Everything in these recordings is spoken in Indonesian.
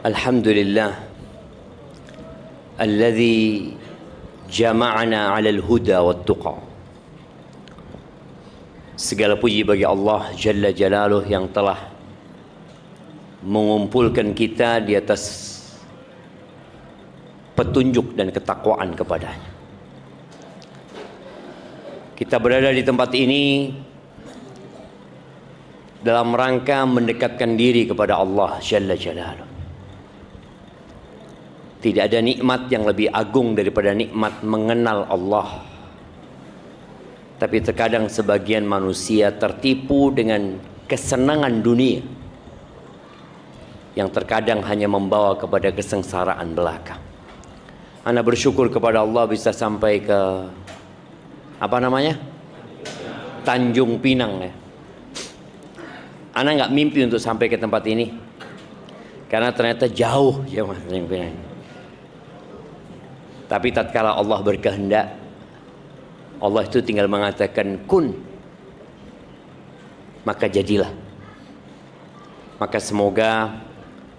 Alhamdulillah alladzi jama'ana 'alal huda wat tuqa. Segala puji bagi Allah Jalla Jalaluh yang telah mengumpulkan kita di atas petunjuk dan ketakwaan kepadanya. Kita berada di tempat ini dalam rangka mendekatkan diri kepada Allah Jalla Jalaluh. Tidak ada nikmat yang lebih agung daripada nikmat mengenal Allah. Tapi terkadang sebagian manusia tertipu dengan kesenangan dunia yang terkadang hanya membawa kepada kesengsaraan belaka. Ana bersyukur kepada Allah bisa sampai ke Tanjung Pinang ya. Ana nggak mimpi untuk sampai ke tempat ini karena ternyata jauh jemaah Tanjung Pinang. Tapi tatkala Allah berkehendak, Allah itu tinggal mengatakan kun, maka jadilah. Maka semoga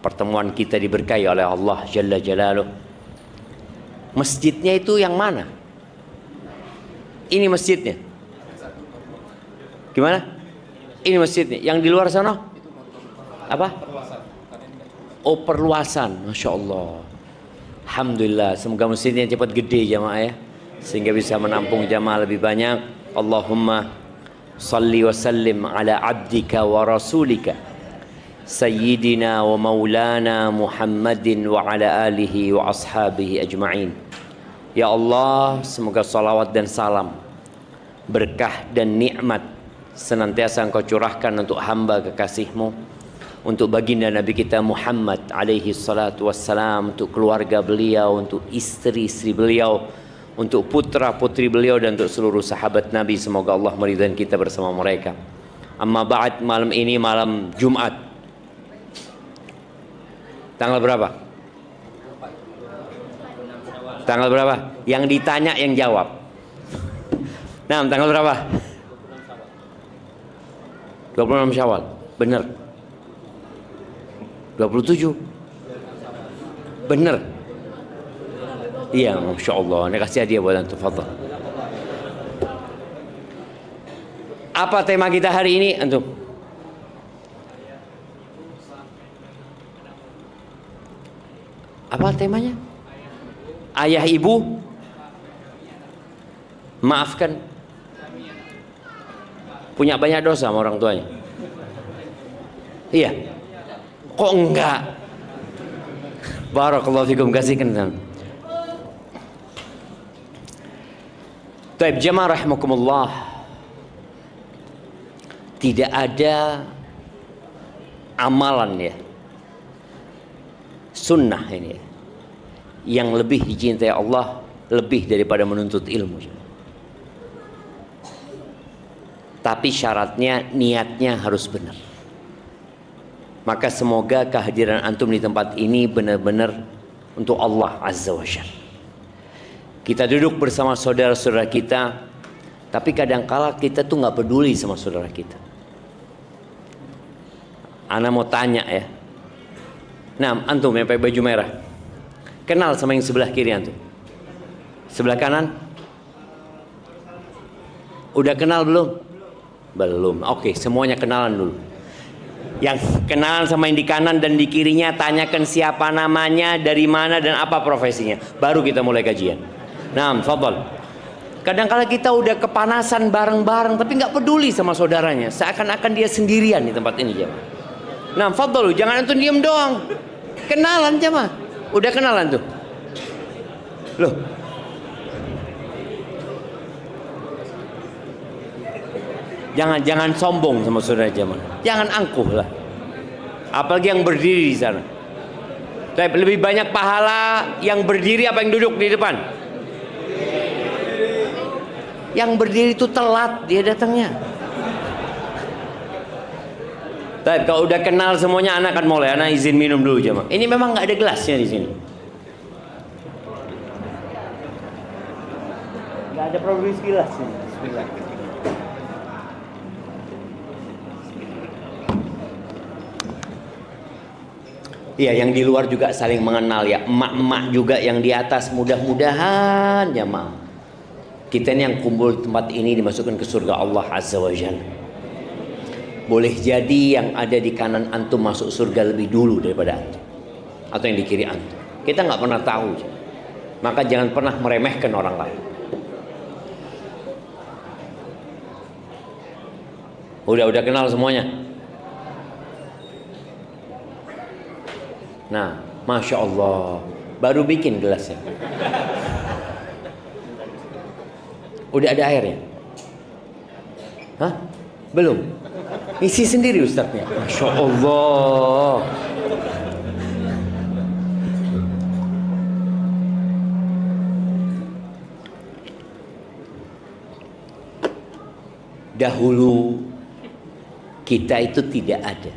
pertemuan kita diberkahi oleh Allah Jalla Jalaluh. Masjidnya itu yang mana? Ini masjidnya. Gimana? Ini masjidnya. Yang di luar sana? Apa? Oh, perluasan. Masya Allah. Alhamdulillah, semoga masjidnya cepat gede jamaah ya, sehingga bisa menampung jamaah lebih banyak. Allahumma salli wa sallim ala abdika wa rasulika sayyidina wa maulana Muhammadin wa ala alihi wa ashabihi ajma'in. Ya Allah, semoga salawat dan salam, berkah dan nikmat senantiasa Engkau curahkan untuk hamba kekasih-Mu, untuk baginda Nabi kita Muhammad alaihi salatu wassalam, untuk keluarga beliau, untuk istri-istri beliau, untuk putra-putri beliau, dan untuk seluruh sahabat Nabi. Semoga Allah meridhai kita bersama mereka. Amma ba'd, malam ini malam Jumat. Tanggal berapa? Tanggal berapa? Yang ditanya yang jawab. Nah, tanggal berapa? 26 Syawal. Benar. 27 bener. Iya, Masya Allah. Ini kasih hadiah buat antum. Fadhal. Apa tema kita hari ini antum? Apa temanya? Ayah ibu maafkan, punya banyak dosa sama orang tuanya. Iya. Kok enggak? Barakallahu fikum, kasihkan. Taib jamaah rahimakumullah. Tidak ada amalan ya, sunnah ini ya, yang lebih dicintai Allah lebih daripada menuntut ilmu. Tapi syaratnya, niatnya harus benar. Maka semoga kehadiran antum di tempat ini benar-benar untuk Allah Azza wa Jalla. Kita duduk bersama saudara-saudara kita, tapi kadangkala kita tuh nggak peduli sama saudara kita. Ana mau tanya ya. Nah, antum yang pakai baju merah, kenal sama yang sebelah kiri antum? Sebelah kanan? Udah kenal belum? Belum. Oke, semuanya kenalan dulu. Yang kenalan sama yang di kanan dan di kirinya, tanyakan siapa namanya, dari mana, dan apa profesinya. Baru kita mulai kajian. Nah, fadhal. Kadang-kala kita udah kepanasan bareng-bareng, tapi nggak peduli sama saudaranya. Seakan-akan dia sendirian di tempat ini, jemaah. Nah, fadhal, jangan antum diem doang. Kenalan, jemaah. Udah kenalan tuh. Loh. Jangan sombong sama saudara jemaah. Jangan angkuh lah. Apalagi yang berdiri di sana. Tapi lebih banyak pahala yang berdiri apa yang duduk di depan? Yang berdiri itu telat dia datangnya. Tapi kalau udah kenal semuanya, anak akan mulai. Anak izin minum dulu jemaah. Ini memang nggak ada gelasnya di sini. Nggak ada produksi gelas sini. Bismillah. Ya, yang di luar juga saling mengenal ya. Emak-emak juga yang di atas, mudah-mudahan ya kita ini yang kumpul di tempat ini dimasukkan ke surga Allah Azza wa Jalla. Boleh jadi yang ada di kanan antum masuk surga lebih dulu daripada antum, atau yang di kiri antum. Kita nggak pernah tahu. Maka jangan pernah meremehkan orang lain. Udah kenal semuanya. Nah, Masya Allah, baru bikin gelasnya. Udah ada airnya? Hah? Belum? Isi sendiri ustadznya. Masya Allah. Dahulu kita itu tidak ada.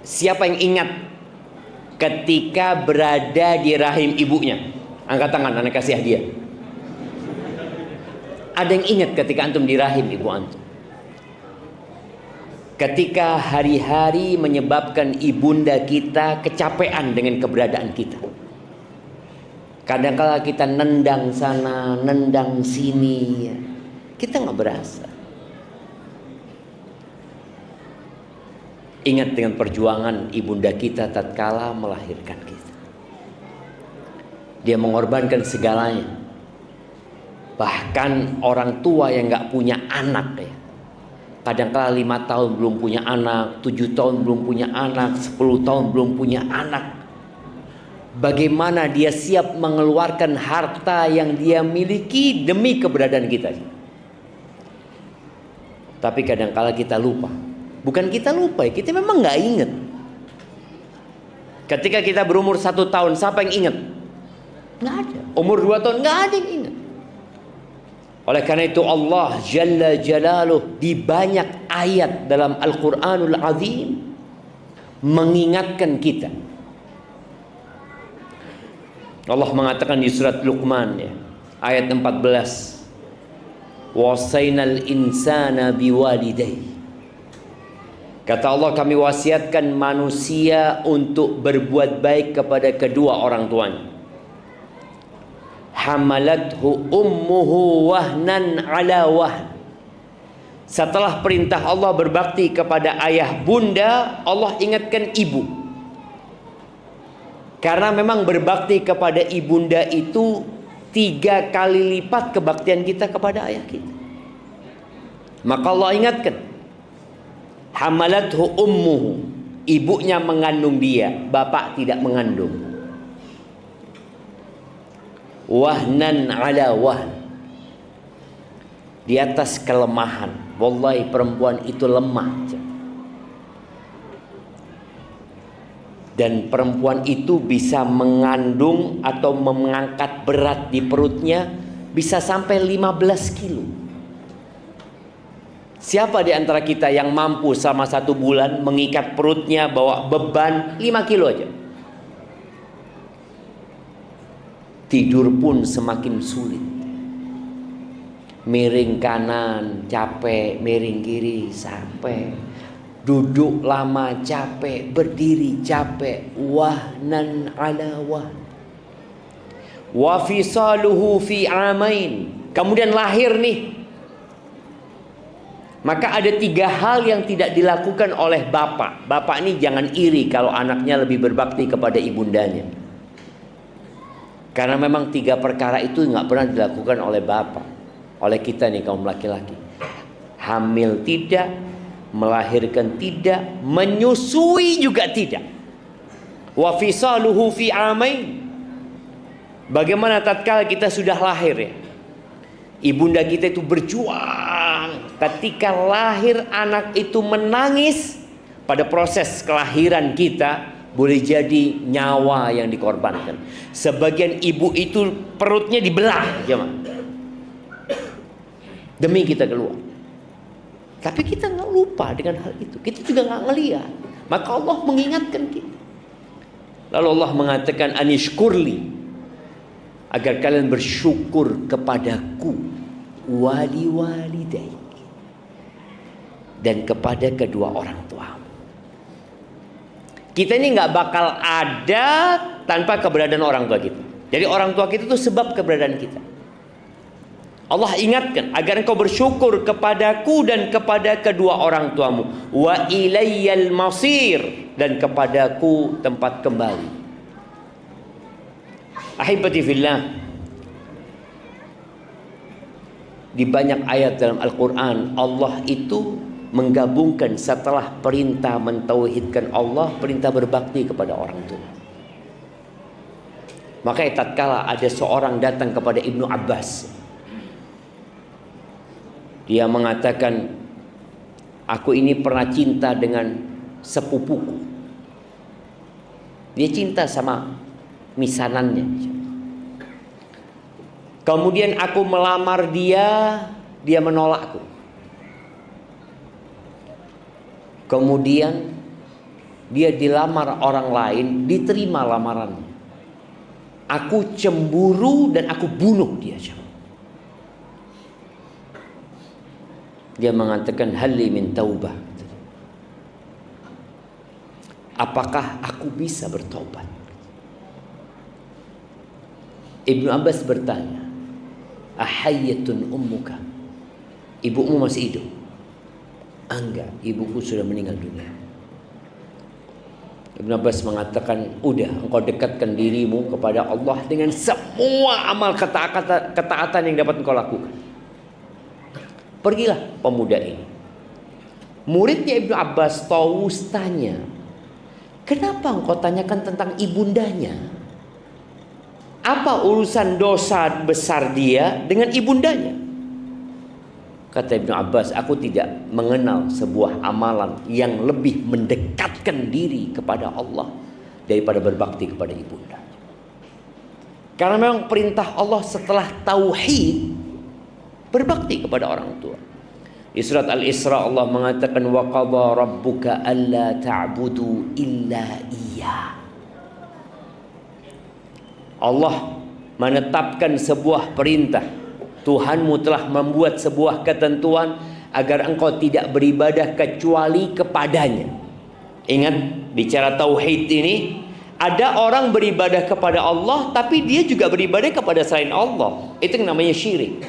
Siapa yang ingat ketika berada di rahim ibunya? Angkat tangan, anak kasih hadiah. Ada yang ingat ketika antum di rahim ibu antum? Ketika hari-hari menyebabkan ibunda kita kecapean dengan keberadaan kita. Kadang-kala kita nendang sana, nendang sini, kita nggak berasa. Ingat dengan perjuangan ibunda kita tatkala melahirkan kita. Dia mengorbankan segalanya. Bahkan orang tua yang nggak punya anak ya. Kadang-kala 5 tahun belum punya anak, 7 tahun belum punya anak, 10 tahun belum punya anak. Bagaimana dia siap mengeluarkan harta yang dia miliki demi keberadaan kita. Tapi kadang-kala kita lupa. Bukan kita lupa, kita memang nggak ingat. Ketika kita berumur 1 tahun, siapa yang ingat? Nggak ada. Umur 2 tahun, nggak ada yang ingat. Oleh karena itu Allah Jalla Jalaluh di banyak ayat dalam Al-Quranul Azim mengingatkan kita. Allah mengatakan di surat Luqman ya, ayat 14. Wasainal insana biwalidayhi. Kata Allah, kami wasiatkan manusia untuk berbuat baik kepada kedua orang tuanya. Hamalathu ummuhu wahnan ala wahn. Setelah perintah Allah berbakti kepada ayah bunda, Allah ingatkan ibu. Karena memang berbakti kepada ibunda itu 3 kali lipat kebaktian kita kepada ayah kita. Maka Allah ingatkan, hamalathu ummuhu, ibunya mengandung dia, bapak tidak mengandung. Wahnan ala wahn, di atas kelemahan. Wallahi perempuan itu lemah. Dan perempuan itu bisa mengandung atau mengangkat berat di perutnya bisa sampai 15 kilo. Siapa di antara kita yang mampu selama 1 bulan mengikat perutnya bawa beban 5 kilo aja? Tidur pun semakin sulit. Miring kanan capek, miring kiri sampai. Duduk lama capek, berdiri capek. Wahnan ala wahn. Wa fisaluhu fi amain. Kemudian lahir nih. Maka ada 3 hal yang tidak dilakukan oleh bapak. Bapak ini jangan iri kalau anaknya lebih berbakti kepada ibundanya. Karena memang 3 perkara itu nggak pernah dilakukan oleh bapak. Oleh kita nih kaum laki-laki. Hamil tidak, melahirkan tidak, menyusui juga tidak. Wa fisaluhu fi amain. Bagaimana tatkala kita sudah lahir ya? Ibunda kita itu berjuang. Ketika lahir anak itu menangis, pada proses kelahiran kita boleh jadi nyawa yang dikorbankan. Sebagian ibu itu perutnya dibelah jemaah, demi kita keluar. Tapi kita nggak lupa dengan hal itu. Kita juga nggak ngelihat. Maka Allah mengingatkan kita. Lalu Allah mengatakan anishkurli, agar kalian bersyukur kepadaku, wali walidayk, dan kepada kedua orang tuamu. Kita ini nggak bakal ada tanpa keberadaan orang tua kita. Jadi orang tua kita itu sebab keberadaan kita. Allah ingatkan agar engkau bersyukur kepadaku dan kepada kedua orang tuamu. Wa ilayyal masir, dan kepadaku tempat kembali. Ahibati fillah, di banyak ayat dalam Al-Quran Allah itu menggabungkan setelah perintah mentauhidkan Allah, perintah berbakti kepada orang tua. Makanya tatkala ada seorang datang kepada Ibnu Abbas, dia mengatakan, aku ini pernah cinta dengan sepupuku. Dia cinta sama misanannya. Kemudian aku melamar dia, dia menolakku. Kemudian dia dilamar orang lain, diterima lamarannya. Aku cemburu dan aku bunuh dia. Dia mengatakan, halli min taubah. Apakah aku bisa bertobat? Ibnu Abbas bertanya, ahayyatun ummuka? Ibumu masih hidup? Enggak, ibuku sudah meninggal dunia. Ibnu Abbas mengatakan, udah, engkau dekatkan dirimu kepada Allah dengan semua amal ketaatan yang dapat engkau lakukan. Pergilah pemuda ini. Muridnya Ibnu Abbas, Tawus, tanya, kenapa engkau tanyakan tentang ibundanya? Apa urusan dosa besar dia dengan ibundanya? Kata Ibnu Abbas, aku tidak mengenal sebuah amalan yang lebih mendekatkan diri kepada Allah daripada berbakti kepada ibunda. Karena memang perintah Allah setelah tauhid, berbakti kepada orang tua. Di surat Al-Isra Allah mengatakan, wa qadha rabbuka alla ta'budu illa iyyah. Allah menetapkan sebuah perintah. Tuhanmu telah membuat sebuah ketentuan agar engkau tidak beribadah kecuali kepadanya. Ingat, bicara tauhid ini, ada orang beribadah kepada Allah tapi dia juga beribadah kepada selain Allah. Itu yang namanya syirik.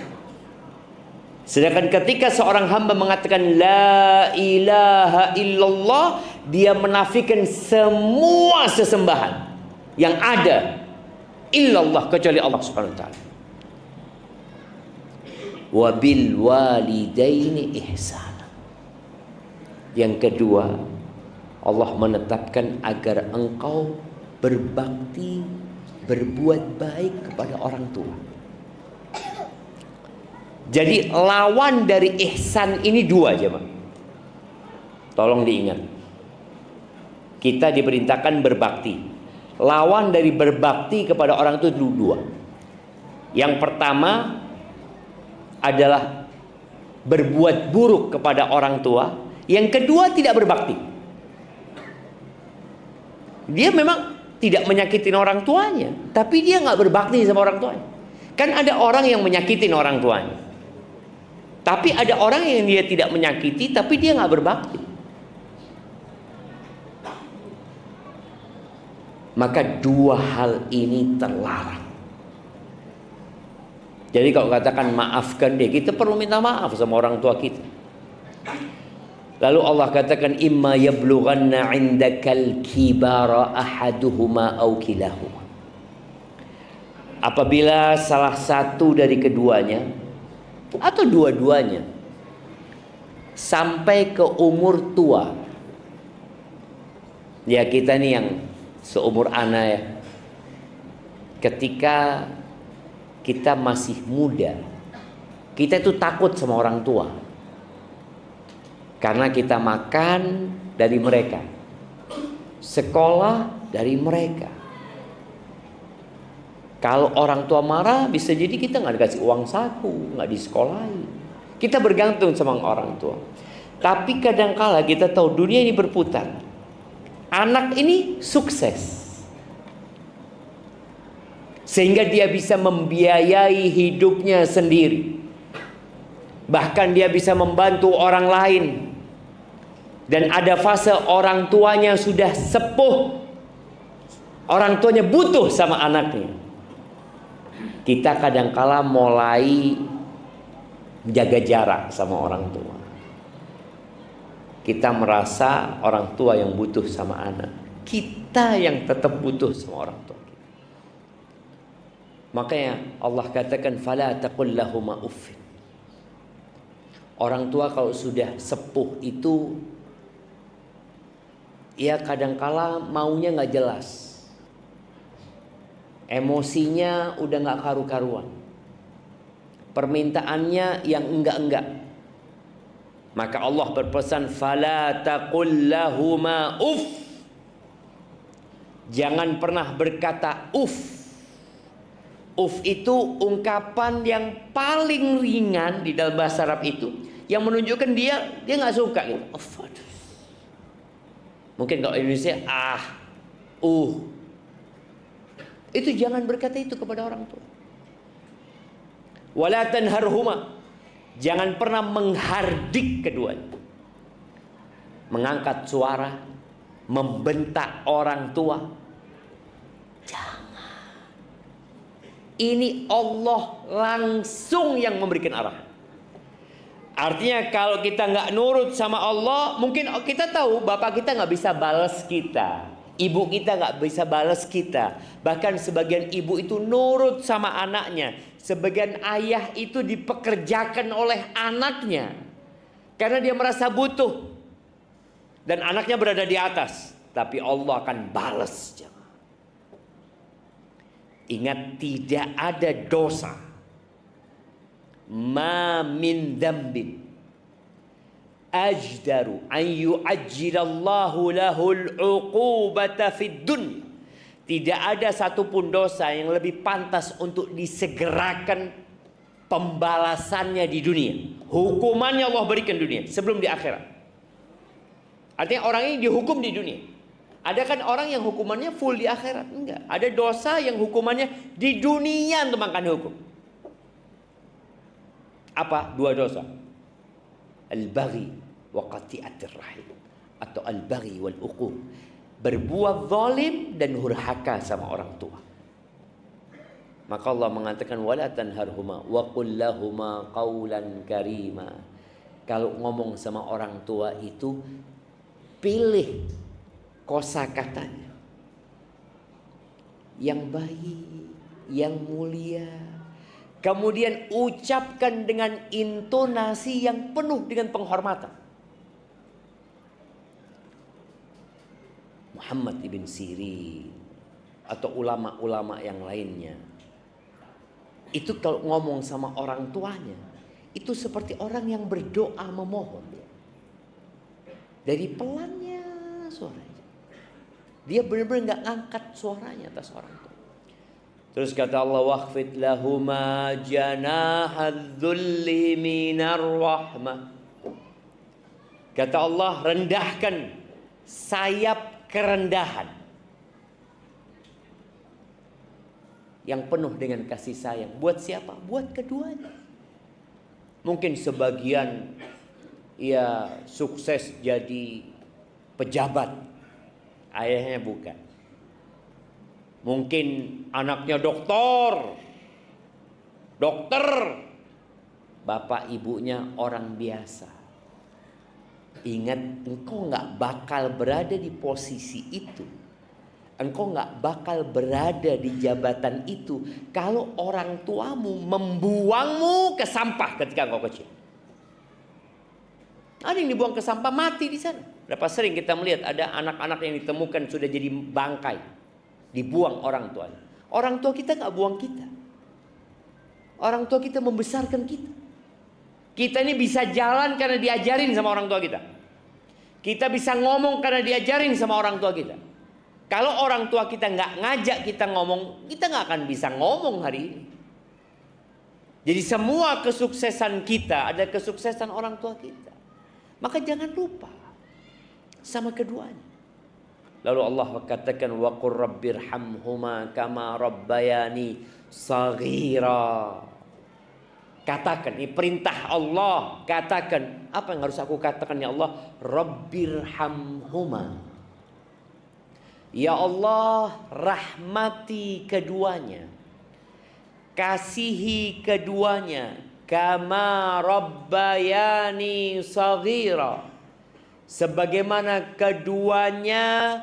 Sedangkan ketika seorang hamba mengatakan la ilaha illallah, dia menafikan semua sesembahan yang ada illallah kecuali Allah Subhanahu wa taala. Wa bil walidaini ihsana. Yang kedua, Allah menetapkan agar engkau berbakti, berbuat baik kepada orang tua. Jadi lawan dari ihsan ini dua, jemaah. Tolong diingat. Kita diperintahkan berbakti. Lawan dari berbakti kepada orang tua itu dua. Yang pertama adalah berbuat buruk kepada orang tua. Yang kedua tidak berbakti. Dia memang tidak menyakitin orang tuanya, tapi dia nggak berbakti sama orang tuanya. Kan ada orang yang menyakitin orang tuanya, tapi ada orang yang dia tidak menyakiti, tapi dia nggak berbakti. Maka dua hal ini terlarang. Jadi kalau katakan maafkan dia, kita perlu minta maaf sama orang tua kita. Lalu Allah katakan, imma yablughanna 'indakal kibara ahaduhuma aw kilahuma. Apabila salah satu dari keduanya atau dua-duanya sampai ke umur tua. Ya, kita nih yang seumur ana ya. Ketika kita masih muda, kita itu takut sama orang tua. Karena kita makan dari mereka, sekolah dari mereka. Kalau orang tua marah, bisa jadi kita nggak dikasih uang saku, nggak disekolahin. Kita bergantung sama orang tua. Tapi kadangkala kita tahu dunia ini berputar. Anak ini sukses, sehingga dia bisa membiayai hidupnya sendiri. Bahkan dia bisa membantu orang lain. Dan ada fase orang tuanya sudah sepuh, orang tuanya butuh sama anaknya. Kita kadangkala mulai jaga jarak sama orang tua. Kita merasa orang tua yang butuh sama anak, kita yang tetap butuh sama orang tua kita. Makanya Allah katakan fala taqul lahuma uffin. Orang tua kalau sudah sepuh itu, ya kadangkala maunya nggak jelas, emosinya udah nggak karu-karuan, permintaannya yang enggak-enggak. Maka Allah berpesan fala taqul lahuma uff. Jangan pernah berkata uff. Uff itu ungkapan yang paling ringan di dalam bahasa Arab itu, yang menunjukkan dia nggak suka gitu. Uff. Mungkin kalau Indonesia itu jangan berkata itu kepada orang tua. Wala tanharhuma. Jangan pernah menghardik keduanya, mengangkat suara, membentak orang tua. Jangan. Ini Allah langsung yang memberikan arah. Artinya kalau kita nggak nurut sama Allah, mungkin kita tahu bapak kita nggak bisa balas kita, ibu kita nggak bisa balas kita. Bahkan sebagian ibu itu nurut sama anaknya. Sebagian ayah itu dipekerjakan oleh anaknya karena dia merasa butuh dan anaknya berada di atas, tapi Allah akan balas. Ingat, tidak ada dosa ma min dzambin ajdaru an yu'ajjilallahu lahul uqubata fid dunya. Tidak ada satupun dosa yang lebih pantas untuk disegerakan pembalasannya di dunia. Hukumannya Allah berikan dunia sebelum di akhirat. Artinya orang ini dihukum di dunia. Ada kan orang yang hukumannya full di akhirat? Enggak. Ada dosa yang hukumannya di dunia untuk makan hukum. Apa? Dua dosa. Al-baghi wa qati'atir rahim, atau al-baghi wal uquq. Berbuat zalim dan hurhaka sama orang tua. Maka Allah mengatakan wala tanharhuma wa qul lahuma qaulan karima. Kalau ngomong sama orang tua itu, pilih kosakatanya yang baik, yang mulia. Kemudian ucapkan dengan intonasi yang penuh dengan penghormatan. Muhammad ibn Sirin atau ulama-ulama yang lainnya, itu kalau ngomong sama orang tuanya, itu seperti orang yang berdoa memohon. Dari pelannya suaranya, dia benar-benar nggak ngangkat suaranya atas orang tua. Terus kata Allah, waqfid lahuma janahadzulli minar rahmah. Kata Allah, rendahkan sayap kerendahan yang penuh dengan kasih sayang. Buat siapa? Buat keduanya. Mungkin sebagian ya sukses jadi pejabat, ayahnya bukan. Mungkin anaknya dokter, bapak ibunya orang biasa. Ingat, engkau nggak bakal berada di posisi itu, engkau nggak bakal berada di jabatan itu kalau orang tuamu membuangmu ke sampah ketika engkau kecil. Ada yang dibuang ke sampah mati di sana. Berapa sering kita melihat ada anak-anak yang ditemukan sudah jadi bangkai, dibuang orang tuanya. Orang tua kita nggak buang kita. Orang tua kita membesarkan kita. Kita ini bisa jalan karena diajarin sama orang tua kita. Kita bisa ngomong karena diajarin sama orang tua kita. Kalau orang tua kita nggak ngajak kita ngomong, kita nggak akan bisa ngomong hari ini. Jadi semua kesuksesan kita ada kesuksesan orang tua kita. Maka jangan lupa sama keduanya. Lalu Allah katakan wa qur rabbirhamhuma kama rabbayani shaghira. Katakan, ini perintah Allah. Katakan, apa yang harus aku katakan ya Allah? Rabbirhamhuma. Ya Allah, rahmati keduanya, kasihi keduanya, kama rabbayani saghira, sebagaimana keduanya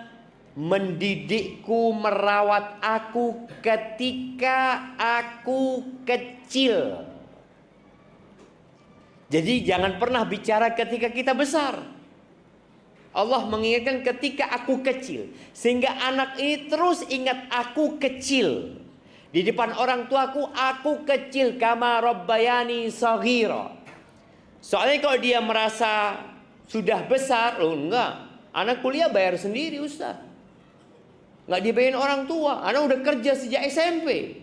mendidikku, merawat aku ketika aku kecil. Jadi jangan pernah bicara ketika kita besar. Allah mengingatkan ketika aku kecil, sehingga anak ini terus ingat aku kecil. Di depan orang tuaku, aku kecil, kama rabbayani saghira. Soalnya kalau dia merasa sudah besar, oh enggak, anak kuliah bayar sendiri Ustaz, nggak dibayarin orang tua, anak udah kerja sejak SMP,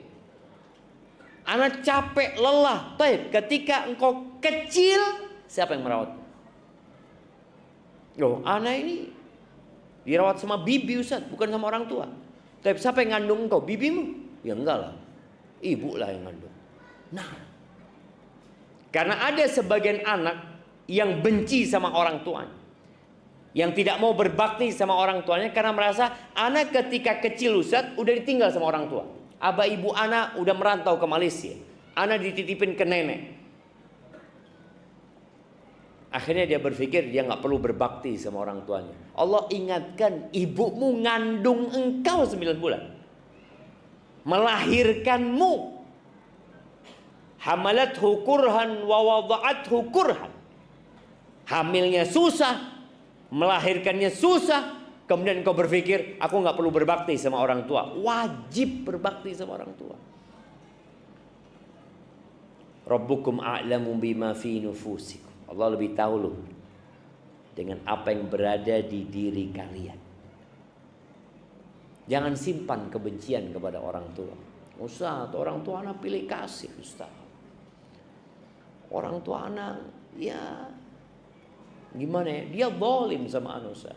anak capek, lelah. Baik, ketika engkau kecil, siapa yang merawat? Loh, anak ini dirawat sama bibi Ustaz, bukan sama orang tua. Tapi siapa yang ngandung engkau? Bibimu? Ya enggak lah, ibu lah yang ngandung. Nah, karena ada sebagian anak yang benci sama orang tuanya, yang tidak mau berbakti sama orang tuanya karena merasa anak ketika kecil Ustaz udah ditinggal sama orang tua. Abah ibu anak udah merantau ke Malaysia, anak dititipin ke nenek. Akhirnya dia berpikir dia nggak perlu berbakti sama orang tuanya. Allah ingatkan, ibumu ngandung engkau 9 bulan, melahirkanmu, hamalathu kurhan wa wada'athu kurhan. Hamilnya susah, melahirkannya susah, kemudian kau berpikir aku nggak perlu berbakti sama orang tua. Wajib berbakti sama orang tua. Rabbukum a'lamu bima fi nufusikum. Allah lebih tahu loh dengan apa yang berada di diri kalian. Jangan simpan kebencian kepada orang tua. Ustaz, orang tua anak pilih kasih Ustaz. Orang tua anak ya gimana ya, dia zalim sama anak Ustaz.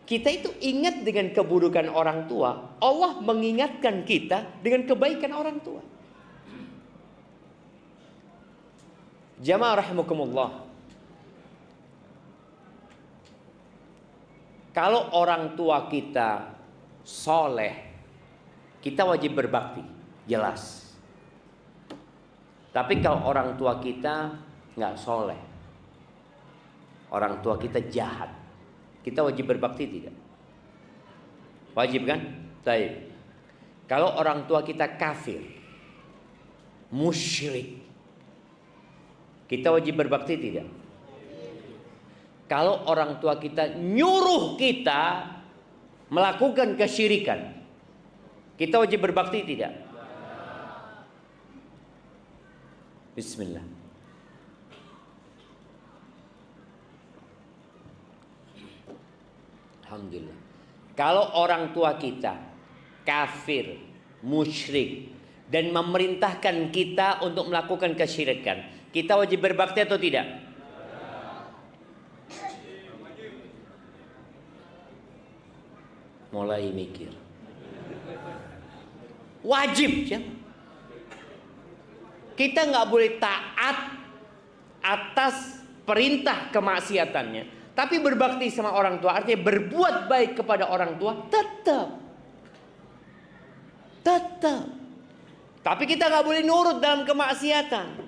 Kita itu ingat dengan keburukan orang tua, Allah mengingatkan kita dengan kebaikan orang tua. Jamaah rahimakumullah, kalau orang tua kita soleh, kita wajib berbakti, jelas. Tapi kalau orang tua kita nggak soleh, orang tua kita jahat, kita wajib berbakti tidak? Wajib kan? Baik. Kalau orang tua kita kafir, musyrik, kita wajib berbakti tidak? Kalau orang tua kita nyuruh kita melakukan kesyirikan, kita wajib berbakti tidak? Bismillah. Alhamdulillah. Kalau orang tua kita kafir, musyrik, dan memerintahkan kita untuk melakukan kesyirikan, kita wajib berbakti atau tidak? Mulai mikir. Wajib ya. Kita nggak boleh taat atas perintah kemaksiatannya, tapi berbakti sama orang tua, artinya berbuat baik kepada orang tua tetap. Tapi kita nggak boleh nurut dalam kemaksiatan.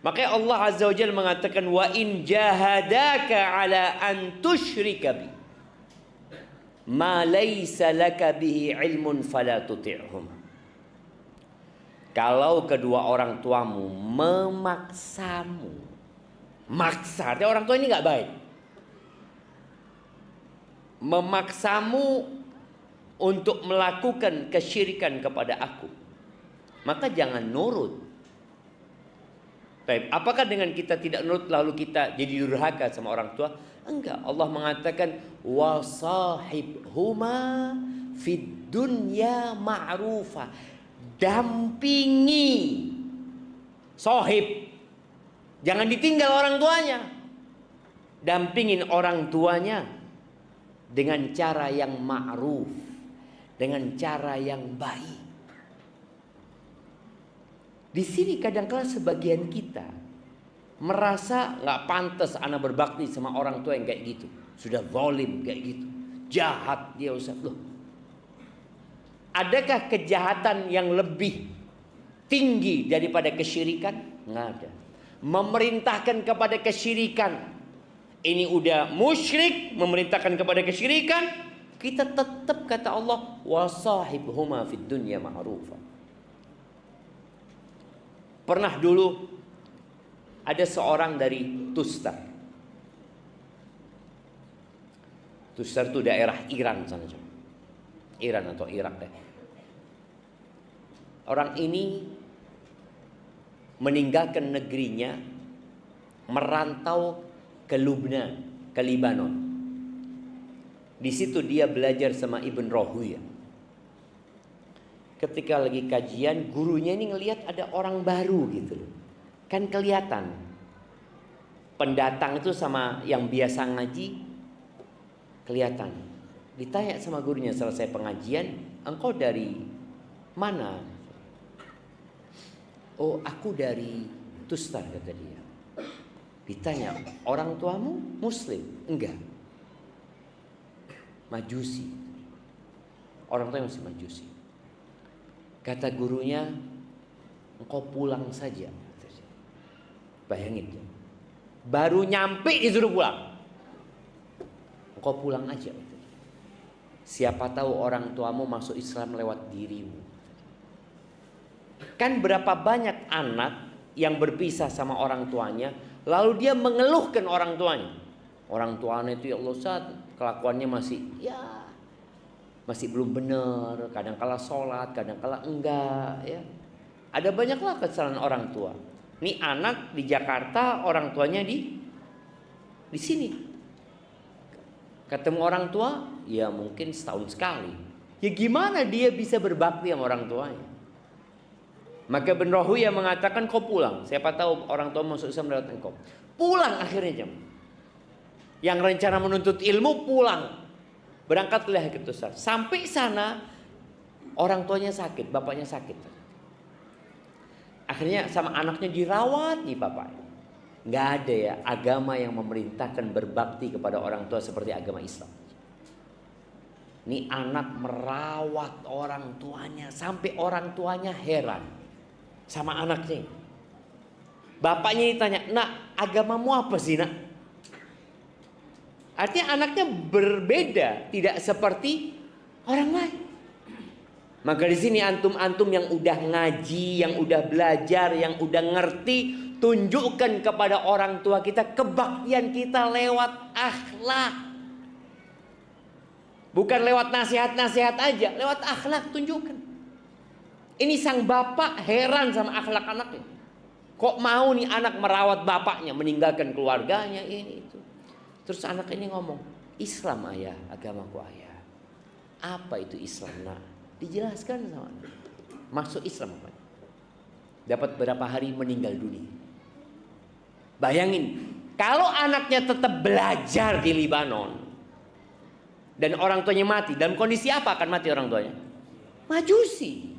Makanya Allah Azza wa Jalla mengatakan, wa in jahadaka ala an tusyrika bi ma laysa laka bihi ilmun fala tuti'hum. Kalau kedua orang tuamu memaksamu, maksa, artinya orang tua ini nggak baik, memaksamu untuk melakukan kesyirikan kepada aku, maka jangan nurut. Baik, apakah dengan kita tidak nurut lalu kita jadi durhaka sama orang tua? Enggak. Allah mengatakan wasahibhuma fid dunya ma'rufa. Dampingi sohib, jangan ditinggal orang tuanya. Dampingin orang tuanya dengan cara yang ma'ruf, dengan cara yang baik. Di sini kadang-kala sebagian kita merasa nggak pantas anak berbakti sama orang tua yang kayak gitu. Sudah zalim kayak gitu. Jahat dia Ustaz. Loh. Adakah kejahatan yang lebih tinggi daripada kesyirikan? Nggak ada. Memerintahkan kepada kesyirikan. Ini udah musyrik, memerintahkan kepada kesyirikan. Kita tetap kata Allah, wasahibhuma fid dunya ma'rufa. Pernah dulu ada seorang dari Tustar. Tustar itu daerah Iran sana. Iran atau Irak deh. Orang ini meninggalkan negerinya, merantau ke Lubnan, ke Libanon. Di situ dia belajar sama Ibn Rahuya. Ketika lagi kajian, gurunya ini ngelihat ada orang baru gitu. Kan kelihatan. Pendatang itu sama yang biasa ngaji kelihatan. Ditanya sama gurunya selesai pengajian, engkau dari mana? Oh, aku dari Tustar kata dia. Ditanya, orang tuamu Muslim? Enggak. Majusi. Orang tuanya masih Majusi. Kata gurunya, engkau pulang saja. Bayangin, baru nyampe disuruh pulang. Engkau pulang aja. Siapa tahu orang tuamu masuk Islam lewat dirimu. Kan berapa banyak anak yang berpisah sama orang tuanya, lalu dia mengeluhkan orang tuanya. Orang tuanya itu ya Allah Ustaz, kelakuannya masih belum benar, kadang kala sholat, kadang kala enggak ya. Ada banyaklah kesalahan orang tua. Nih anak di Jakarta, orang tuanya di sini. Ketemu orang tua, ya mungkin setahun sekali. Ya gimana dia bisa berbakti sama orang tuanya? Maka Ibn Rahuya mengatakan kau pulang. Siapa tahu orang tua masuk Islam lewat engkau. Pulang akhirnya jam. Yang rencana menuntut ilmu pulang. Berangkatlah ke Tustar. Sampai sana orang tuanya sakit, bapaknya sakit. Akhirnya sama anaknya dirawat di bapaknya. Nggak ada ya agama yang memerintahkan berbakti kepada orang tua seperti agama Islam. Ini anak merawat orang tuanya sampai orang tuanya heran sama anaknya. Bapaknya ditanya, nak agamamu apa sih nak? Artinya anaknya berbeda, tidak seperti orang lain. Maka di sini antum-antum yang udah ngaji, yang udah belajar, yang udah ngerti, tunjukkan kepada orang tua kita kebaktian kita lewat akhlak. Bukan lewat nasihat-nasihat aja, lewat akhlak tunjukkan. Ini sang bapak heran sama akhlak anaknya. Kok mau nih anak merawat bapaknya, meninggalkan keluarganya ini itu. Terus anak ini ngomong, Islam ayah, agamaku ayah. Apa itu Islam nak? Dijelaskan sama anak. Masuk Islam apa? Dapat berapa hari meninggal dunia. Bayangin, kalau anaknya tetap belajar di Libanon dan orang tuanya mati, dalam kondisi apa akan mati orang tuanya? Majusi.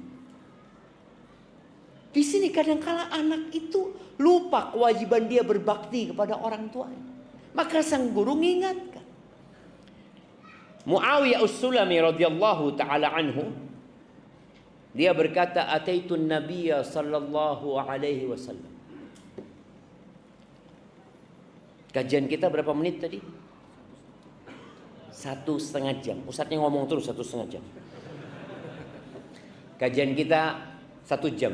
Di sini kadang-kala anak itu lupa kewajiban dia berbakti kepada orang tuanya. Maka sang guru mengingatkan. Muawiyah As-Sulami radhiyallahu taala anhu, dia berkata, "Ataitun Nabiyya sallallahu alaihi wasallam." Kajian kita berapa menit tadi? 1,5 jam. Ustadznya ngomong terus 1,5 jam. Kajian kita 1 jam.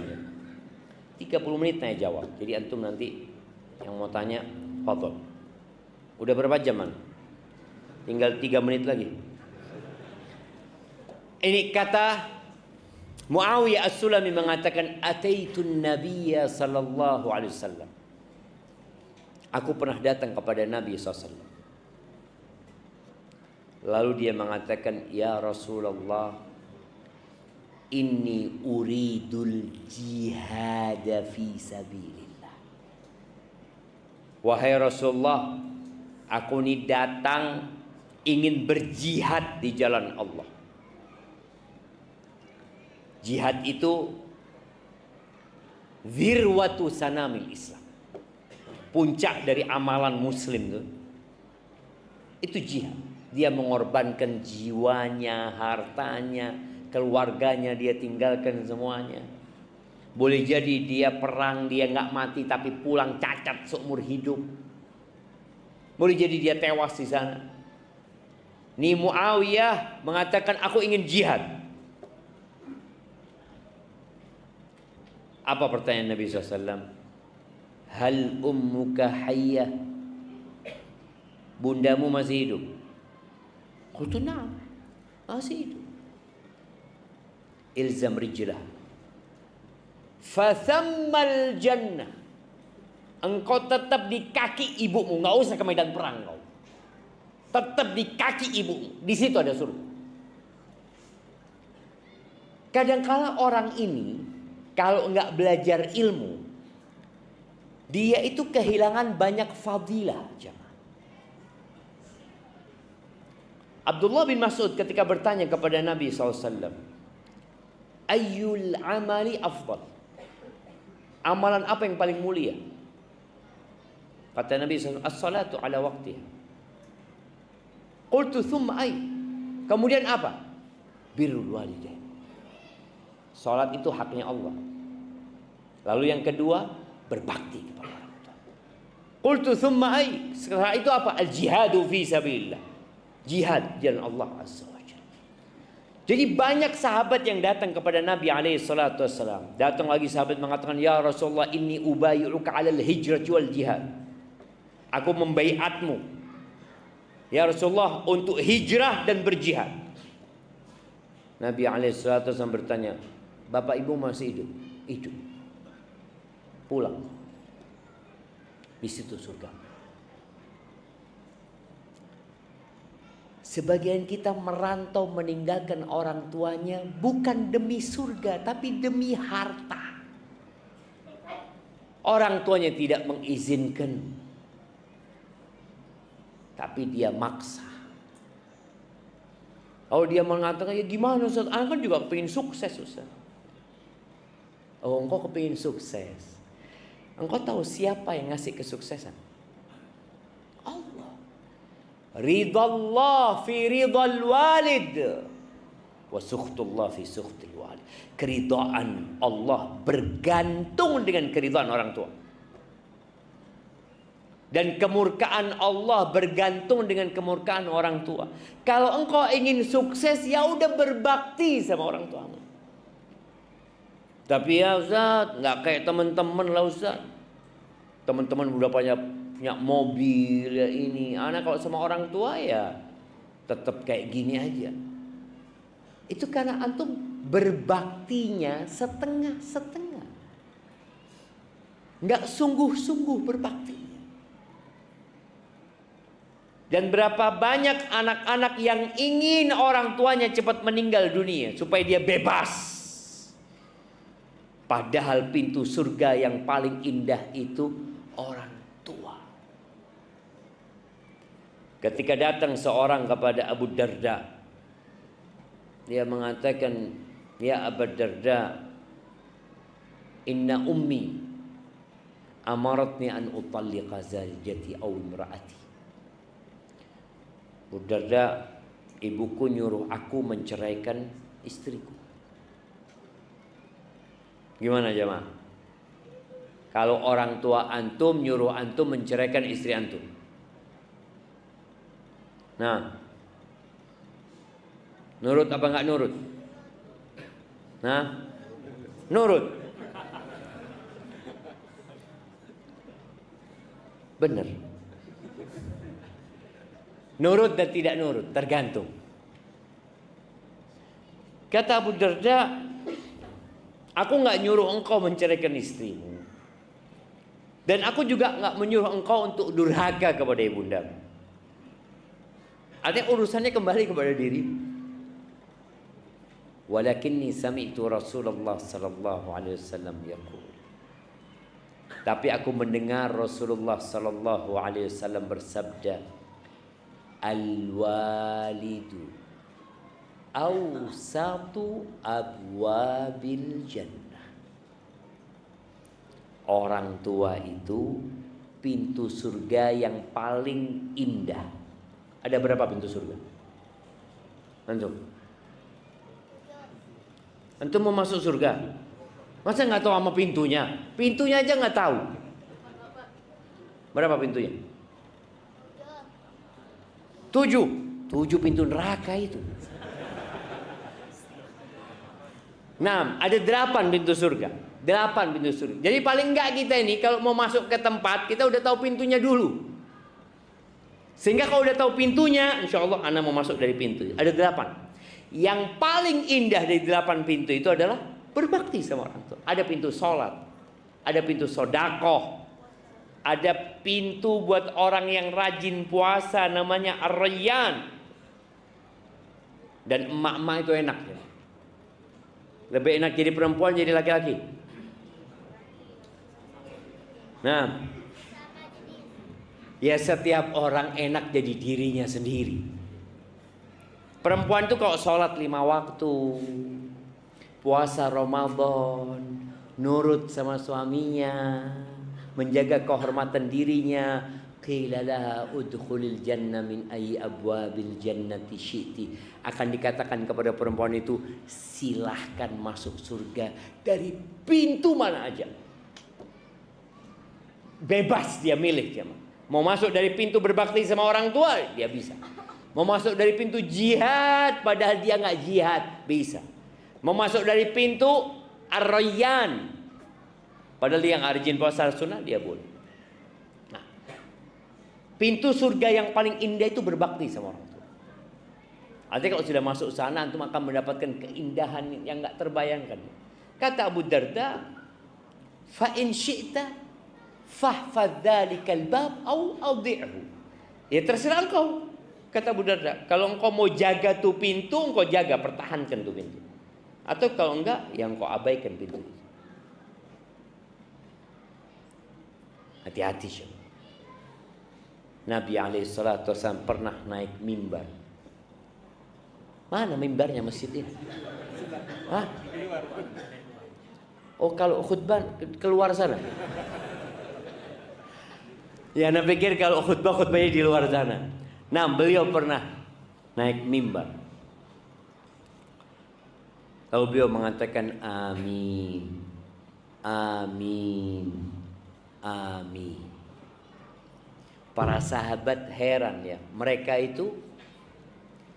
30 menit saya jawab. Jadi antum nanti yang mau tanya, fadhol. Udah berapa jam man? Tinggal 3 menit lagi. Ini kata Muawiyah As-Sulami mengatakan, "Ataitun Nabiyya sallallahu alaihi wasallam." Aku pernah datang kepada Nabi SAW. Lalu dia mengatakan, "Ya Rasulullah, inni uridul jihad fi sabilillah." Wahai Rasulullah, aku ini datang ingin berjihad di jalan Allah. Jihad itu Zirwatu sanamil Islam. Puncak dari amalan muslim tuh, itu jihad. Dia mengorbankan jiwanya, hartanya, keluarganya, dia tinggalkan semuanya. Boleh jadi dia perang, dia nggak mati tapi pulang cacat seumur hidup. Boleh jadi dia tewas di sana. Nih Muawiyah mengatakan, aku ingin jihad. Apa pertanyaan Nabi SAW? Hal ummuka hayyah? Bundamu masih hidup? Qultu na'am, masih hidup. Ilzam rijlah fathammal jannah. Engkau tetap di kaki ibumu, nggak usah ke medan perang kau. Tetap di kaki ibumu, di situ ada surga. Kadangkala orang ini kalau nggak belajar ilmu, dia itu kehilangan banyak fadilah, jemaah. Abdullah bin Mas'ud ketika bertanya kepada Nabi SAW, ayyul amali afdal? Amalan apa yang paling mulia? Kata Nabi SAW, as-salatu ala waqtiha. Qultu thumma ay? Kemudian apa? Birrul walidain. Salat itu haknya Allah. Lalu yang kedua, berbakti kepada orang tua. Qultu thumma ay? Setelah itu apa? Al-jihadu fi sabilillah. Jihad jalan Allah Azza wa Jalla. Jadi banyak sahabat yang datang kepada Nabi alaihi salatu wassalam. Datang lagi sahabat mengatakan, ya Rasulullah, inni ubayyuka 'alal hijrati wal jihad. Aku membaiatmu, ya Rasulullah, untuk hijrah dan berjihad. Nabi alaihi salatu wassalam bertanya, bapak ibu masih hidup? Hidup. Pulang. Di situ surga. Sebagian kita merantau meninggalkan orang tuanya bukan demi surga, tapi demi harta. Orang tuanya tidak mengizinkan, tapi dia maksa. Kalau dia mengatakan, ya gimana Ustaz? Anak kan juga kepingin sukses, Ustaz. Oh, engkau kepingin sukses. Engkau tahu siapa yang ngasih kesuksesan? Allah. Ridallah fi ridal walid wa sukhtullah fi sukhtil walid. Keridhaan Allah bergantung dengan keridhaan orang tua. Dan kemurkaan Allah bergantung dengan kemurkaan orang tua. Kalau engkau ingin sukses, ya udah berbakti sama orang tuamu. Tapi ya Ustaz, nggak kayak teman-teman lah Ustaz. Teman-teman udah punya mobil ya ini. Anak kalau sama orang tua ya tetap kayak gini aja. Itu karena antum berbaktinya setengah-setengah. Nggak sungguh-sungguh berbakti. Dan berapa banyak anak-anak yang ingin orang tuanya cepat meninggal dunia supaya dia bebas. Padahal pintu surga yang paling indah itu orang tua. Ketika datang seorang kepada Abu Darda, dia mengatakan, ya Abu Darda, inna ummi amaratni an utalliqa zawjati aw imraati. Abu Darda, ibuku nyuruh aku menceraikan istriku. Gimana jemaah? Kalau orang tua antum nyuruh antum menceraikan istri antum. Nah, nurut apa enggak nurut? Nah, nurut. Benar. Nurut dan tidak nurut, tergantung. Kata Abu Darda, aku nggak nyuruh engkau menceraikan istrimu, dan aku juga nggak menyuruh engkau untuk durhaka kepada ibundamu. Artinya urusannya kembali kepada diri. Walakinni sami'tu Rasulullah sallallahu alaihi wasallam yaqul. Tapi aku mendengar Rasulullah sallallahu alaihi wasallam bersabda, al-walidu awsatu abwabil jannah. Orang tua itu pintu surga yang paling indah. Ada berapa pintu surga? Antum mau masuk surga, masa nggak tahu sama pintunya? Pintunya aja nggak tahu. Berapa pintunya? 7 pintu neraka itu. 6, ada 8 pintu surga. 8 pintu surga. Jadi paling enggak kita ini kalau mau masuk ke tempat, kita udah tahu pintunya dulu. Sehingga kalau udah tahu pintunya, insya Allah anak mau masuk dari pintu. Ada 8. Yang paling indah dari 8 pintu itu adalah berbakti sama orang tua. Ada pintu sholat, ada pintu sodakoh, ada pintu buat orang yang rajin puasa namanya Ar-Rayyan. Dan emak-emak itu enak ya. Lebih enak jadi perempuan jadi laki-laki. Nah, ya setiap orang enak jadi dirinya sendiri. Perempuan itu kalau sholat 5 waktu, puasa Ramadan, nurut sama suaminya, menjaga kehormatan dirinya, qila laha udkhulil jannah min ayyi abwabil jannati syi'ti, akan dikatakan kepada perempuan itu, silahkan masuk surga dari pintu mana aja. Bebas dia milih dia. Mau masuk dari pintu berbakti sama orang tua, dia bisa. Mau masuk dari pintu jihad padahal dia nggak jihad, bisa. Mau masuk dari pintu Ar-Rayyan padahal dia nggak rajin puasa sunnah, dia boleh. Nah, pintu surga yang paling indah itu berbakti sama orang tua. Artinya kalau sudah masuk sana, antum akan mendapatkan keindahan yang nggak terbayangkan. Kata Abu Darda, fa in syi'ta fahfadz dzalikal bab au adhi'hu. Ya terserah engkau. Kata Abu Darda, kalau engkau mau jaga tuh pintu, engkau jaga, pertahankan tuh pintu. Atau kalau enggak, ya engkau abaikan pintu itu. Hati-hati syekh. Nabi SAW pernah naik mimbar. Mana mimbarnya masjid ini? Hah? Oh, kalau khutbah keluar sana. Ya, Anda pikir kalau khutbahnya di luar sana. Nah, beliau pernah naik mimbar. Lalu beliau mengatakan amin, amin, amin. Para sahabat heran ya, mereka itu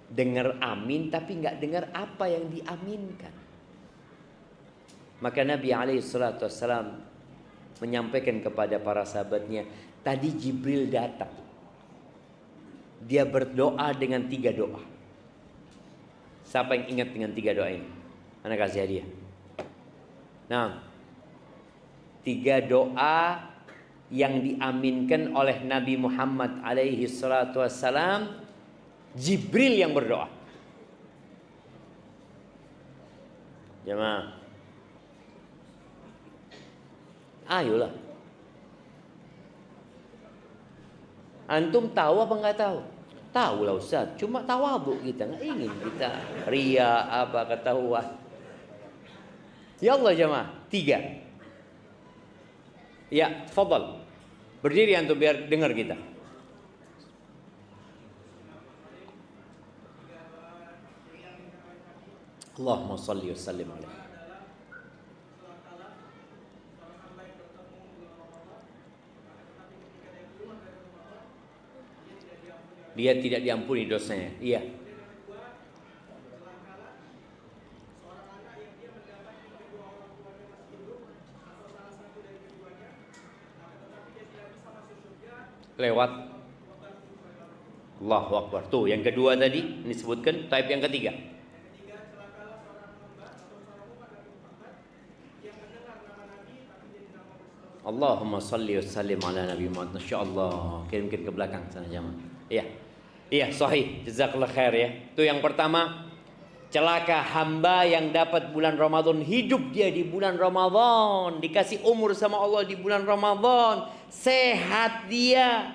dengar amin tapi nggak dengar apa yang diaminkan. Maka Nabi SAW menyampaikan kepada para sahabatnya, tadi Jibril datang. Dia berdoa dengan 3 doa. Siapa yang ingat dengan 3 doa ini? Ana kasih hadiah. Nah, 3 doa yang diaminkan oleh Nabi Muhammad alaihi salatu wassalam, Jibril yang berdoa. Jemaah, ayolah. Antum tahu apa enggak tahu? Tahu lah Ustaz, cuma tawadhu kita, nggak ingin kita ria apa ketahuan. Ya Allah jemaah, 3. Ya, tafadhal. Berdiri antum biar dengar kita. Allahumma shalli wa sallim alaihi. Dia tidak diampuni dosanya. Iya. Lewat Allahu Akbar. Tuh yang kedua tadi disebutkan. Type yang ketiga. Allahumma salli wa sallim ala Nabi Muhammad. Insyaallah kirim-kirim ke belakang sana jamaah. Iya. Iya, sahih. Jazakallah khair ya. Itu yang pertama. Celaka hamba yang dapat bulan Ramadan, hidup dia di bulan Ramadan, dikasih umur sama Allah di bulan Ramadan, sehat dia,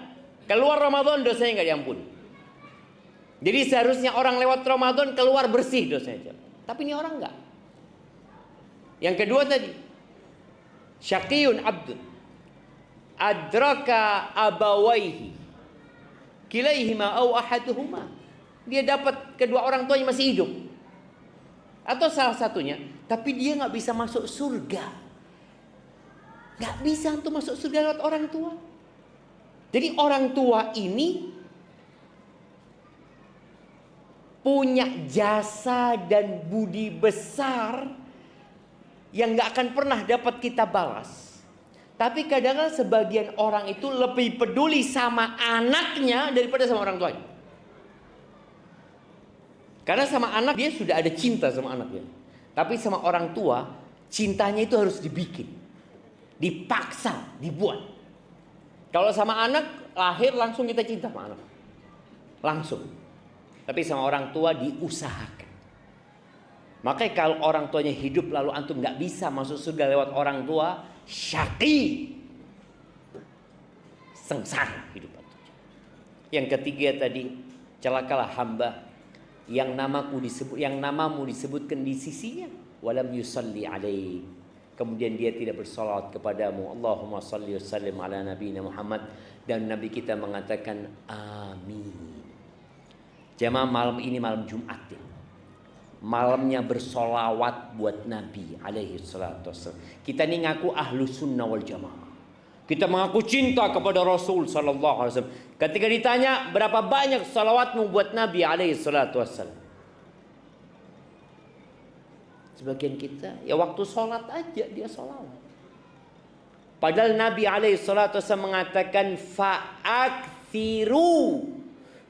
keluar Ramadan dosanya nggak diampuni. Jadi seharusnya orang lewat Ramadan keluar bersih dosanya, tapi ini orang nggak. Yang kedua tadi, Syaqiyun abdun adraka abawaihi kilaihima au ahaduhuma. Dia dapat kedua orang tuanya masih hidup atau salah satunya, tapi dia nggak bisa masuk surga. Nggak bisa untuk masuk surga lewat orang tua. Jadi orang tua ini punya jasa dan budi besar yang nggak akan pernah dapat kita balas. Tapi kadang-kadang sebagian orang itu lebih peduli sama anaknya daripada sama orang tuanya. Karena sama anak dia sudah ada cinta sama anaknya. Tapi sama orang tua cintanya itu harus dibikin, dipaksa, dibuat. Kalau sama anak lahir langsung kita cinta sama anak, langsung. Tapi sama orang tua diusahakan. Makanya kalau orang tuanya hidup lalu antum nggak bisa masuk surga lewat orang tua, syaqi, sengsara hidup antum. Yang ketiga tadi, celakalah hamba yang namamu disebutkan di sisinya, walam yusalli alaih. Kemudian dia tidak bersalawat kepadamu. Allahumma salli wa sallim ala nabiyina Muhammad. Dan Nabi kita mengatakan amin. Jamaah, malam ini malam Jumat ya. Malamnya bersolawat buat Nabi alaihi salatu wassalam. Kita ini ngaku ahlu sunnah wal jamaah. Kita mengaku cinta kepada Rasul sallallahu alaihi wasallam. Ketika ditanya berapa banyak salawatmu buat Nabi alaihi salatu wassalam, sebagian kita ya waktu sholat aja dia sholawat. Padahal Nabi alaihi salatu wassalam mengatakan fa'akthiru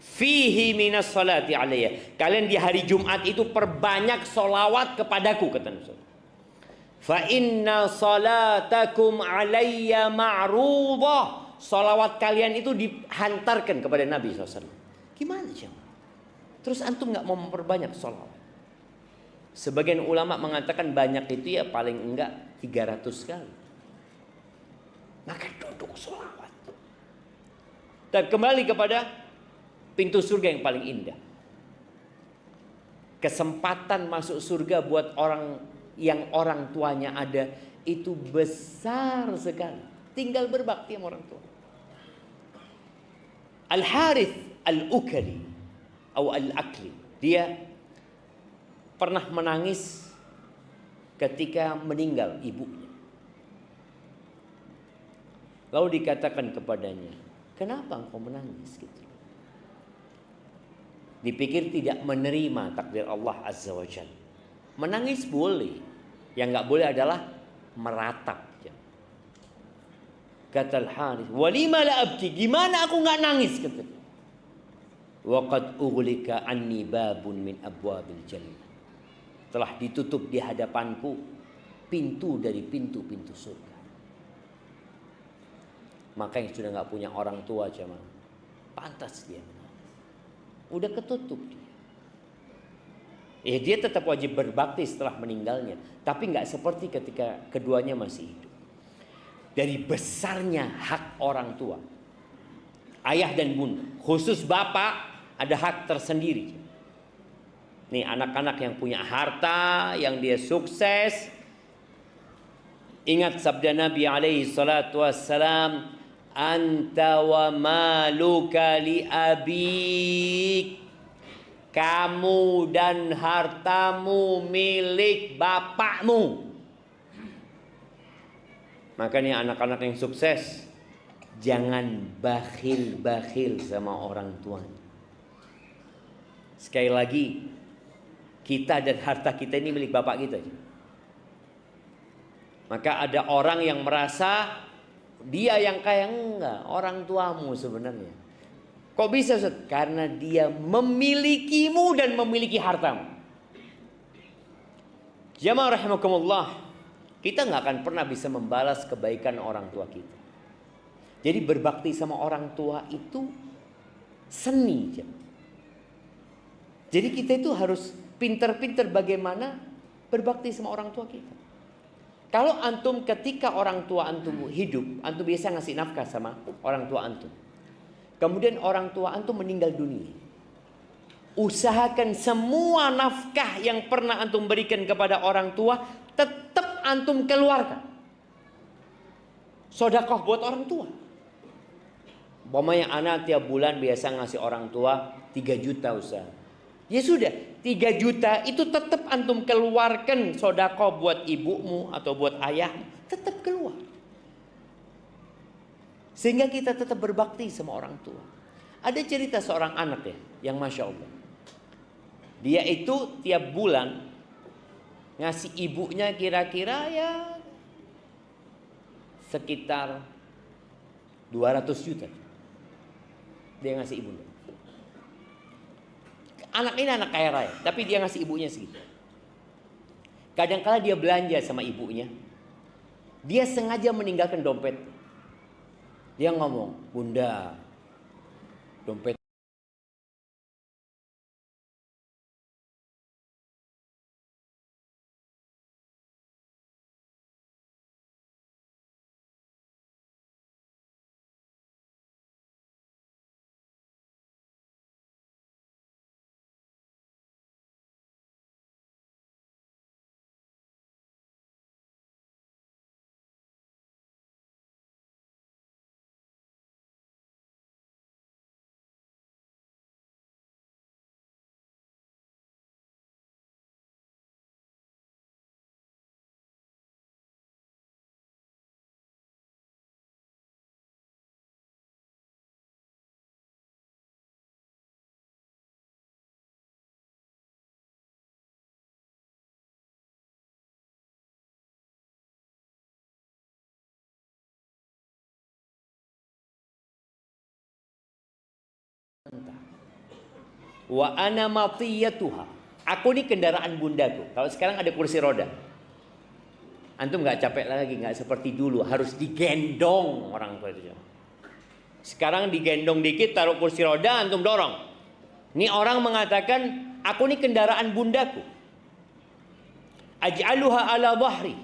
fihi minas salati alayya. Kalian di hari Jumat itu perbanyak sholawat kepadaku, kata Nabi. Fa inna salatakum alayya ma'rudah. Sholawat kalian itu dihantarkan kepada Nabi SAW. Gimana sih? Terus antum nggak mau memperbanyak sholawat? Sebagian ulama mengatakan banyak itu ya paling enggak 300 kali. Maka duduk sholawat. Dan kembali kepada pintu surga yang paling indah. Kesempatan masuk surga buat orang yang orang tuanya ada itu besar sekali. Tinggal berbakti sama orang tua. Al-Harith Al-Ukali atau Al-Akli, dia pernah menangis ketika meninggal ibunya. Lalu dikatakan kepadanya, kenapa engkau menangis gitu? Dipikir tidak menerima takdir Allah Azza wa Jalla. Menangis boleh, yang nggak boleh adalah meratap. Kata Al-Harith, walima la abki, gimana aku nggak nangis? Kata dia. Waqad ughliqa anni babun min abwabil jannah. Telah ditutup di hadapanku pintu dari pintu-pintu surga. Maka yang sudah nggak punya orang tua jemaah, pantas dia. Udah ketutup dia. Ya dia tetap wajib berbakti setelah meninggalnya, tapi nggak seperti ketika keduanya masih hidup. Dari besarnya hak orang tua, ayah dan bunda, khusus bapak ada hak tersendiri. Nih anak-anak yang punya harta, yang dia sukses, ingat sabda Nabi alaihi salatu wassalam, anta wa maluka li abik. Kamu dan hartamu milik bapakmu. Makanya anak-anak yang sukses, jangan bakhil-bakhil sama orang tuanya. Sekali lagi, kita dan harta kita ini milik bapak kita. Maka ada orang yang merasa dia yang kaya, enggak, orang tuamu sebenarnya. Kok bisa Ustaz? Karena dia memilikimu dan memiliki hartamu. Jamaah rahimakumullah, kita nggak akan pernah bisa membalas kebaikan orang tua kita. Jadi berbakti sama orang tua itu seni. Jadi kita itu harus pinter-pinter bagaimana berbakti sama orang tua kita. Kalau antum ketika orang tua antum hidup, antum biasa ngasih nafkah sama orang tua antum. Kemudian orang tua antum meninggal dunia. Usahakan semua nafkah yang pernah antum berikan kepada orang tua tetap antum keluarkan. Sedekah buat orang tua. Umpamanya anak tiap bulan biasa ngasih orang tua 3 juta Ustaz. Ya sudah, 3 juta itu tetap antum keluarkan sedekah buat ibumu atau buat ayahmu, tetap keluar. Sehingga kita tetap berbakti sama orang tua. Ada cerita seorang anak ya, yang Masya Allah. Dia itu tiap bulan ngasih ibunya kira-kira ya sekitar 200 juta. Dia ngasih ibunya. Anak ini anak kaya raya, tapi dia ngasih ibunya segitu. Kadang-kala dia belanja sama ibunya, dia sengaja meninggalkan dompet. Dia ngomong, "Bunda, dompet wa ana matiyatuha." Aku ini kendaraan bundaku. Kalau sekarang ada kursi roda, antum nggak capek lagi, nggak seperti dulu harus digendong orang tua itu. Sekarang digendong dikit, taruh kursi roda, antum dorong. Ini orang mengatakan, aku ini kendaraan bundaku. Aj'aluha ala dhahri.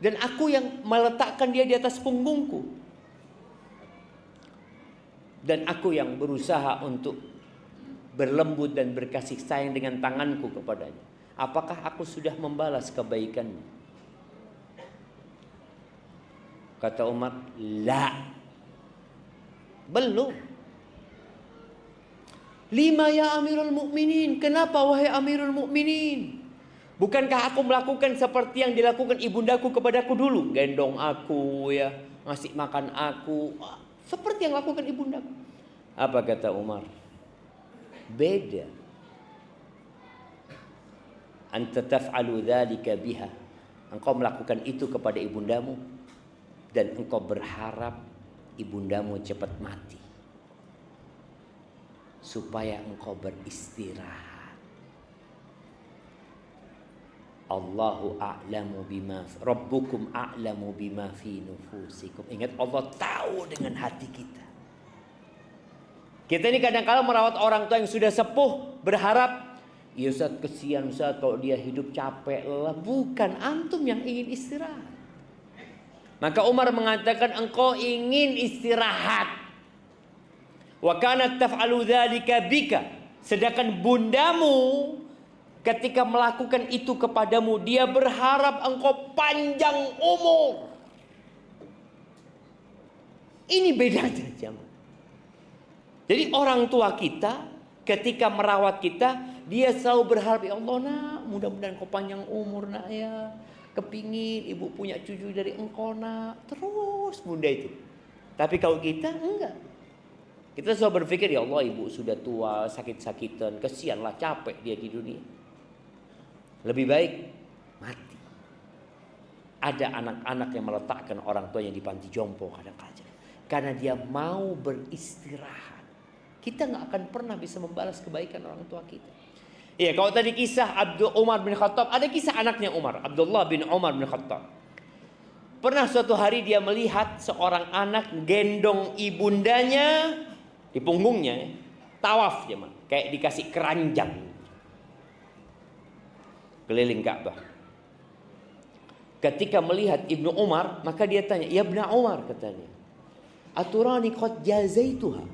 Dan aku yang meletakkan dia di atas punggungku. Dan aku yang berusaha untuk berlembut dan berkasih sayang dengan tanganku kepadanya. Apakah aku sudah membalas kebaikannya? Kata Umar, la. Belum. Lima ya Amirul Mukminin. Kenapa wahai Amirul Mukminin? Bukankah aku melakukan seperti yang dilakukan ibundaku kepadaku dulu? Gendong aku ya, ngasih makan aku. Seperti yang lakukan ibundaku. Apa kata Umar? Beda. Anta taf'alu dzalika biha. Engkau melakukan itu kepada ibundamu dan engkau berharap ibundamu cepat mati supaya engkau beristirahat. Allahu a'lamu bima rabbukum a'lamu bima fi nufusikum. Ingat, Allah tahu dengan hati kita. Kita ini kadang-kala merawat orang tua yang sudah sepuh, berharap, ya Ustaz, kesian Ustaz kalau dia hidup capek lelah. Bukan, antum yang ingin istirahat. Maka Umar mengatakan, engkau ingin istirahat. Wa kanat taf'alu dzalika bika. Sedangkan bundamu ketika melakukan itu kepadamu, dia berharap engkau panjang umur. Ini bedanya, jemaah. Jadi orang tua kita ketika merawat kita, dia selalu berharap, ya Allah nak, mudah-mudahan kau panjang umur nak ya. Kepingin ibu punya cucu dari engkau nak. Terus bunda itu. Tapi kalau kita enggak. Kita selalu berpikir, ya Allah ibu sudah tua, sakit-sakitan, kesianlah, capek dia di dunia. Lebih baik mati. Ada anak-anak yang meletakkan orang tuanya di panti jompo kadang-kadang. Karena dia mau beristirahat. Kita nggak akan pernah bisa membalas kebaikan orang tua kita. Iya, kalau tadi kisah Abdul Umar bin Khattab, ada kisah anaknya Umar, Abdullah bin Umar bin Khattab. Pernah suatu hari dia melihat seorang anak gendong ibundanya di punggungnya, tawaf ya, kayak dikasih keranjang keliling Ka'bah. Ketika melihat Ibnu Umar, maka dia tanya, "Ya Ibnu Umar," katanya, "aturani qad jazaituha?"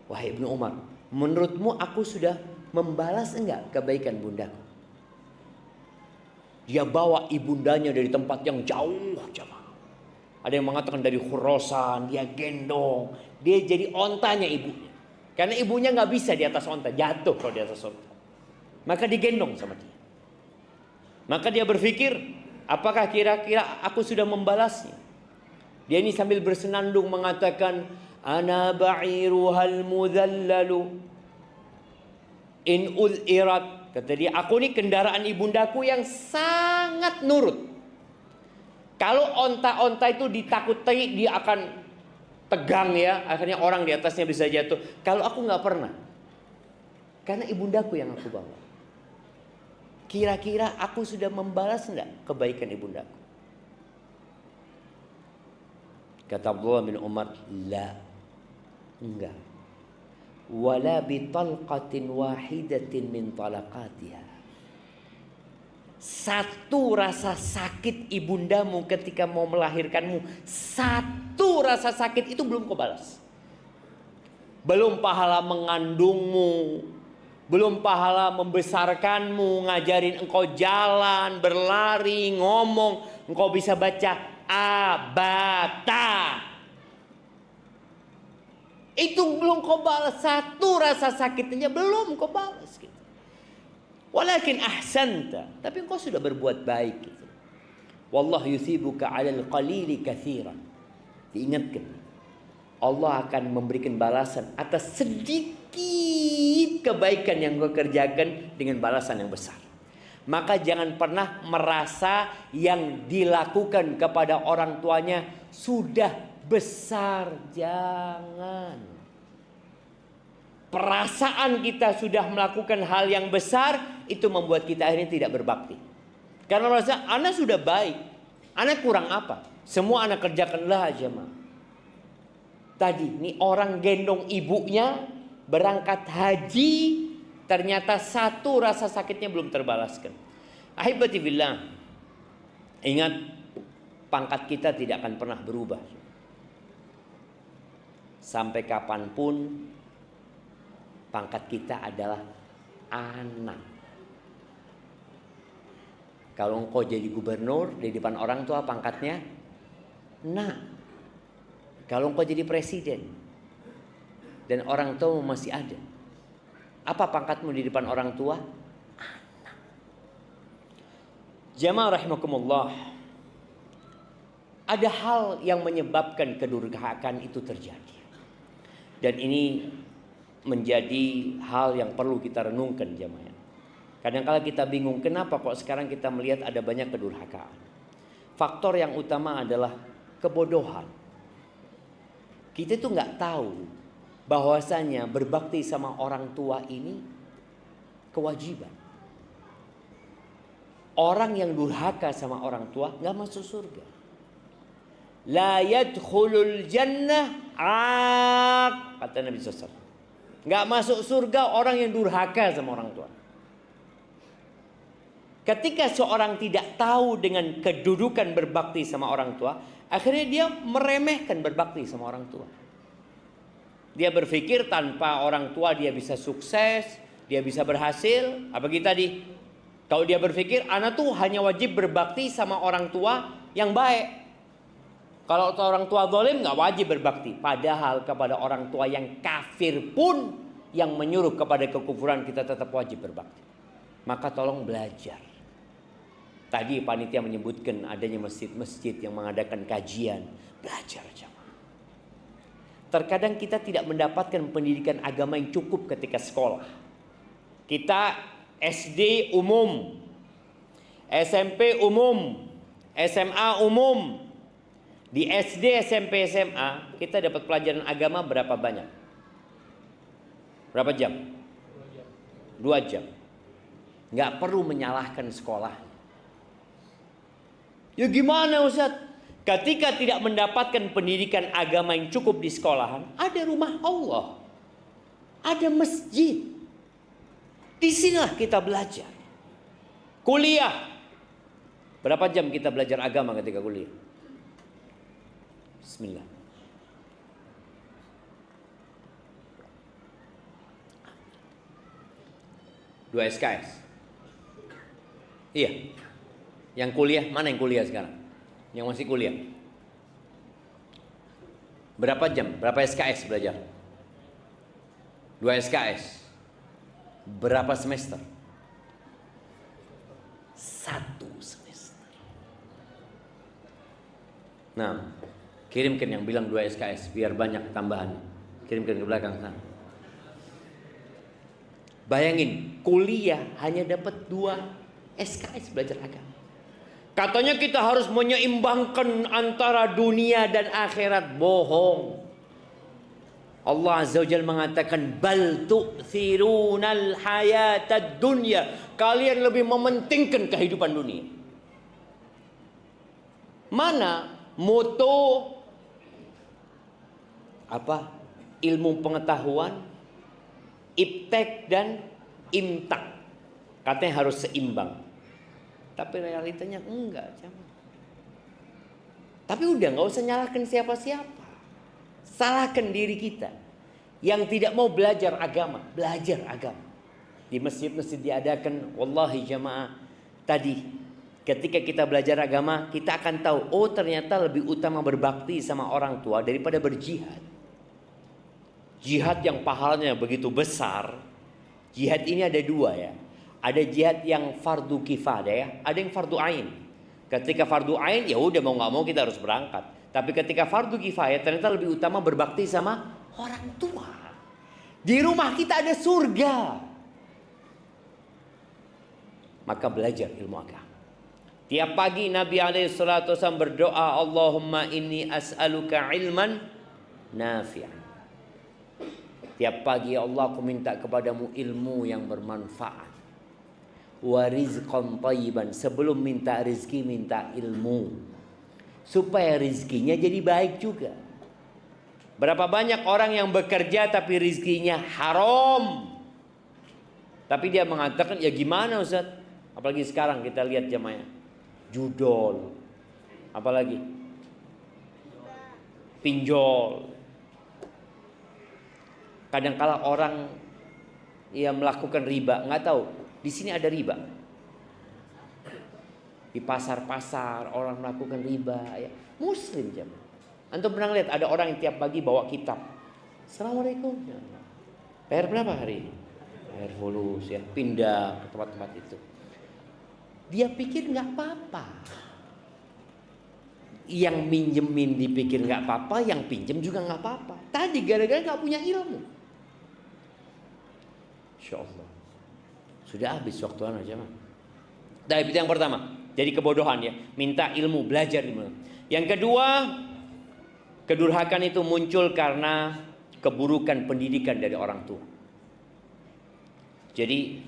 Wahai Ibnu Umar, menurutmu aku sudah membalas enggak kebaikan bundaku? Dia bawa ibundanya dari tempat yang jauh, jemaah. Ada yang mengatakan dari Khurasan, dia gendong. Dia jadi ontanya ibunya. Karena ibunya nggak bisa di atas onta, jatuh kalau di atas onta. Maka digendong sama dia. Maka dia berpikir, apakah kira-kira aku sudah membalasnya? Dia ini sambil bersenandung mengatakan, ana ba'iruhal mudhallalu in ul'irat. Kata dia, aku ini kendaraan ibundaku yang sangat nurut. Kalau onta-onta itu ditakuti, dia akan tegang ya. Akhirnya orang di atasnya bisa jatuh. Kalau aku nggak pernah. Karena ibundaku yang aku bawa. Kira-kira aku sudah membalas enggak kebaikan ibundaku? Kata Abdullah bin Umar, la. Enggak. Wala bitalqatin wahidatin min talaqatiha. Satu rasa sakit ibundamu ketika mau melahirkanmu, satu rasa sakit itu belum kau balas. Belum pahala mengandungmu, belum pahala membesarkanmu, ngajarin engkau jalan, berlari, ngomong, engkau bisa baca abata. Itu belum kau balas, satu rasa sakitnya belum kau balas gitu. Walakin ahsanta, tapi engkau sudah berbuat baik gitu. Wallahu yuthibuka 'alal qalili katsiran. Diingatkan, Allah akan memberikan balasan atas sedikit kebaikan yang kau kerjakan dengan balasan yang besar. Maka jangan pernah merasa yang dilakukan kepada orang tuanya sudah besar, jangan. Perasaan kita sudah melakukan hal yang besar itu membuat kita akhirnya tidak berbakti. Karena merasa anak sudah baik, anak kurang apa? Semua anak kerjakanlah aja mah. Tadi nih orang gendong ibunya berangkat haji, ternyata satu rasa sakitnya belum terbalaskan. Ahibati billah, ingat pangkat kita tidak akan pernah berubah. Sampai kapanpun pangkat kita adalah anak. Kalau engkau jadi gubernur di depan orang tua pangkatnya nak. Kalau engkau jadi presiden dan orang tua masih ada, apa pangkatmu di depan orang tua? Anak. Jamaah rahimakumullah, ada hal yang menyebabkan kedurhakaan itu terjadi. Dan ini menjadi hal yang perlu kita renungkan jamaah. Kadang-kala kita bingung kenapa kok sekarang kita melihat ada banyak kedurhakaan. Faktor yang utama adalah kebodohan. Kita itu nggak tahu bahwasanya berbakti sama orang tua ini kewajiban. Orang yang durhaka sama orang tua nggak masuk surga. La yadkhulul jannah kata Nabi SAW. Nggak masuk surga orang yang durhaka sama orang tua. Ketika seorang tidak tahu dengan kedudukan berbakti sama orang tua, akhirnya dia meremehkan berbakti sama orang tua. Dia berpikir tanpa orang tua dia bisa sukses, dia bisa berhasil. Apalagi tadi, kalau dia berpikir anak tuh hanya wajib berbakti sama orang tua yang baik. Kalau orang tua zalim nggak wajib berbakti. Padahal kepada orang tua yang kafir pun yang menyuruh kepada kekufuran kita tetap wajib berbakti. Maka tolong belajar. Tadi panitia menyebutkan adanya masjid-masjid yang mengadakan kajian. Belajar jamaah. Terkadang kita tidak mendapatkan pendidikan agama yang cukup ketika sekolah. Kita SD umum, SMP umum, SMA umum. Di SD, SMP, SMA kita dapat pelajaran agama berapa banyak? Berapa jam? 2 jam. Nggak perlu menyalahkan sekolah. Ya gimana Ustaz? Ketika tidak mendapatkan pendidikan agama yang cukup di sekolahan, ada rumah Allah, ada masjid. Disinilah kita belajar. Kuliah. Berapa jam kita belajar agama ketika kuliah? Bismillah. Dua SKS. Iya. Yang kuliah, mana yang kuliah sekarang? Yang masih kuliah? Berapa jam? Berapa SKS belajar? 2 SKS. Berapa semester? 1 semester. Nah, kirimkan yang bilang 2 SKS biar banyak tambahan. Kirimkan ke belakang sana. Bayangin, kuliah hanya dapat 2 SKS belajar agama. Katanya kita harus menyeimbangkan antara dunia dan akhirat. Bohong. Allah Azza wa Jalla mengatakan bal tu'thirunal hayatad dunya. Kalian lebih mementingkan kehidupan dunia. Mana moto apa? Ilmu pengetahuan, iptek dan imtak. Katanya harus seimbang. Tapi realitanya enggak, jangan. Tapi udah nggak usah nyalahkan siapa-siapa. Salahkan diri kita yang tidak mau belajar agama. Belajar agama. Di masjid-masjid diadakan, wallahi jamaah, tadi ketika kita belajar agama, kita akan tahu, oh ternyata lebih utama berbakti sama orang tua daripada berjihad. Jihad yang pahalanya begitu besar. Jihad ini ada 2 ya. Ada jihad yang fardu kifayah, ada yang fardu ain. Ketika fardu ain ya udah mau nggak mau kita harus berangkat. Tapi ketika fardu kifayah ternyata lebih utama berbakti sama orang tua. Di rumah kita ada surga. Maka belajar ilmu agama. Tiap pagi Nabi SAW berdoa, Allahumma inni as'aluka ilman nafi'an. Tiap pagi ya Allah, aku minta kepadamu ilmu yang bermanfaat. Wa rizqan thayyiban. Sebelum minta rizki, minta ilmu. Supaya rizkinya jadi baik juga. Berapa banyak orang yang bekerja tapi rizkinya haram. Tapi dia mengatakan, ya gimana Ustaz? Apalagi sekarang kita lihat jamaah. Judol. Apalagi? Pinjol. Kadangkala orang ya melakukan riba, nggak tahu. Di sini ada riba. Di pasar-pasar orang melakukan riba ya. Muslim jemaah. Antum pernah lihat ada orang yang tiap pagi bawa kitab. Assalamualaikum. Ya. PR berapa hari ini? PR fulus ya, pindah ke tempat-tempat itu. Dia pikir nggak apa-apa. Yang minjemin dipikir nggak apa-apa, yang pinjem juga nggak apa-apa. Tadi gara-gara nggak punya ilmu. Insya Allah. Sudah habis waktu aja mah. Dari itu yang pertama. Jadi kebodohan ya. Minta ilmu, belajar ilmu. Yang kedua, kedurhakan itu muncul karena keburukan pendidikan dari orang tua. Jadi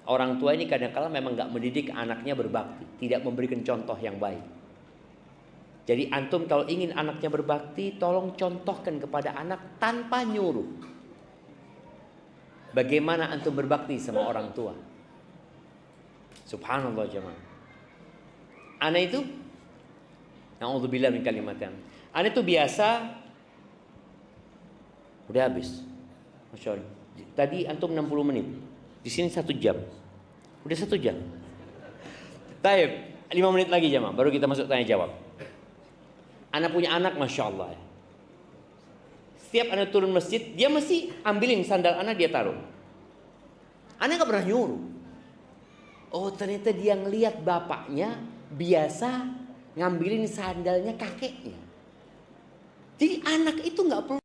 orang tua ini kadang-kala memang nggak mendidik anaknya berbakti, tidak memberikan contoh yang baik. Jadi antum kalau ingin anaknya berbakti, tolong contohkan kepada anak tanpa nyuruh. Bagaimana antum berbakti sama orang tua? Subhanallah jemaah. Ana itu, na'udzubillah min kalimatin. Ana itu biasa, udah habis. Masya Allah. Tadi antum 60 menit, di sini 1 jam. Udah 1 jam. Taib, 5 menit lagi jemaah, baru kita masuk tanya jawab. Ana punya anak, masya Allah. Setiap anak turun masjid, dia mesti ambilin sandal anak, dia taruh. Anak gak pernah nyuruh. Oh ternyata dia ngelihat bapaknya biasa ngambilin sandalnya kakeknya. Jadi anak itu gak perlu.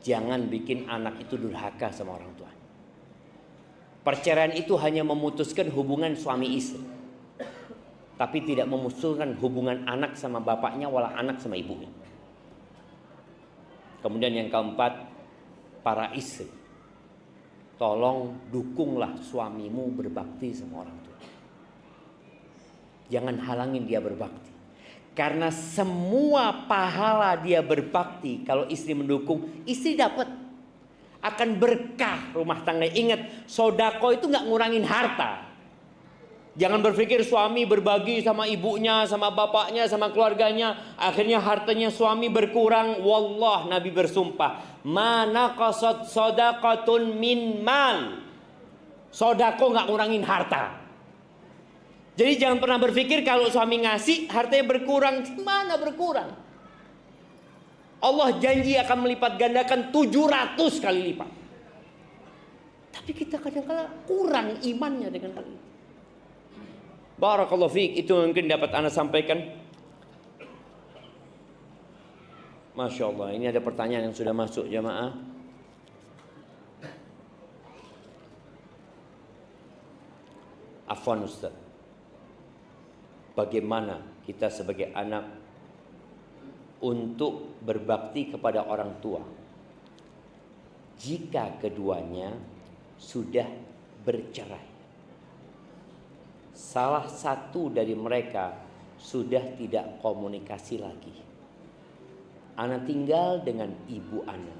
Jangan bikin anak itu durhaka sama orang tua. Perceraian itu hanya memutuskan hubungan suami istri, tapi tidak memutuskan hubungan anak sama bapaknya, wala anak sama ibunya. Kemudian yang keempat, para istri, tolong dukunglah suamimu berbakti sama orang tua. Jangan halangin dia berbakti. Karena semua pahala dia berbakti, kalau istri mendukung, istri dapat. Akan berkah rumah tangga. Ingat, sodako itu nggak ngurangin harta. Jangan berpikir suami berbagi sama ibunya, sama bapaknya, sama keluarganya, akhirnya hartanya suami berkurang. Wallah, Nabi bersumpah, mana qasad sodakotun min mal. Sodako nggak ngurangin harta. Jadi jangan pernah berpikir kalau suami ngasih hartanya berkurang. Mana berkurang? Allah janji akan melipat gandakan 700 kali lipat. Tapi kita kadang-kadang kurang imannya dengan hal itu. Barakallahu fiik, itu mungkin dapat Anda sampaikan. Masya Allah, ini ada pertanyaan yang sudah masuk jamaah. Afwan Ustaz, bagaimana kita sebagai anak untuk berbakti kepada orang tua jika keduanya sudah bercerai? Salah satu dari mereka sudah tidak komunikasi lagi. Ana tinggal dengan ibu Ana,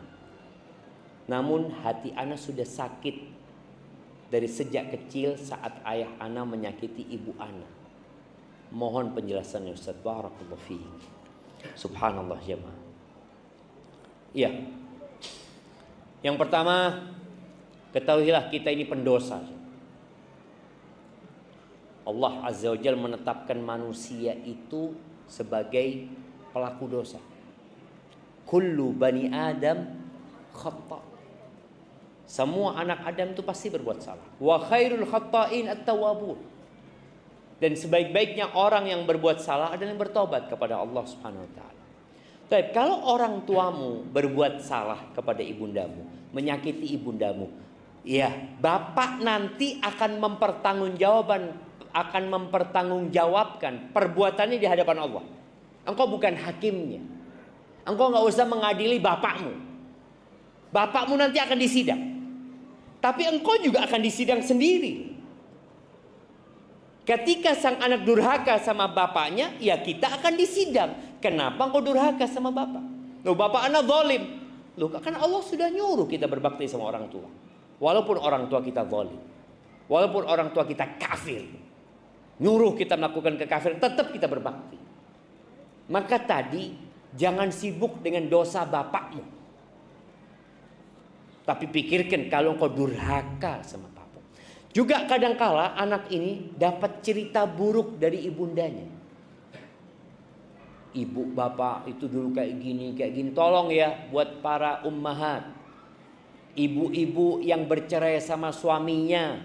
namun hati Ana sudah sakit dari sejak kecil saat ayah Ana menyakiti ibu Ana. Mohon penjelasannya Ustaz. Barakallahu fiik. Subhanallah jemaah. Iya. Yang pertama, ketahuilah kita ini pendosa. Allah Azza wa Jalla menetapkan manusia itu sebagai pelaku dosa. Kullu bani Adam khata'. Semua anak Adam itu pasti berbuat salah. Wa khairul khata'in at-tawwabun. Dan sebaik-baiknya orang yang berbuat salah adalah yang bertobat kepada Allah Subhanahu wa taala. Tapi kalau orang tuamu berbuat salah kepada ibundamu, menyakiti ibundamu, ya, bapak nanti akan mempertanggungjawabkan perbuatannya di hadapan Allah. Engkau bukan hakimnya. Engkau nggak usah mengadili bapakmu. Bapakmu nanti akan disidang. Tapi engkau juga akan disidang sendiri. Ketika sang anak durhaka sama bapaknya, ya kita akan disidang. Kenapa engkau durhaka sama bapak? Loh, bapak anak zalim. Loh, kan Allah sudah nyuruh kita berbakti sama orang tua. Walaupun orang tua kita zalim. Walaupun orang tua kita kafir. Nyuruh kita melakukan kekafiran, tetap kita berbakti. Maka tadi, jangan sibuk dengan dosa bapakmu. Tapi pikirkan kalau engkau durhaka sama bapak. Juga kadangkala anak ini dapat cerita buruk dari ibundanya. Ibu bapak itu dulu kayak gini. Tolong ya buat para ummahat, ibu-ibu yang bercerai sama suaminya,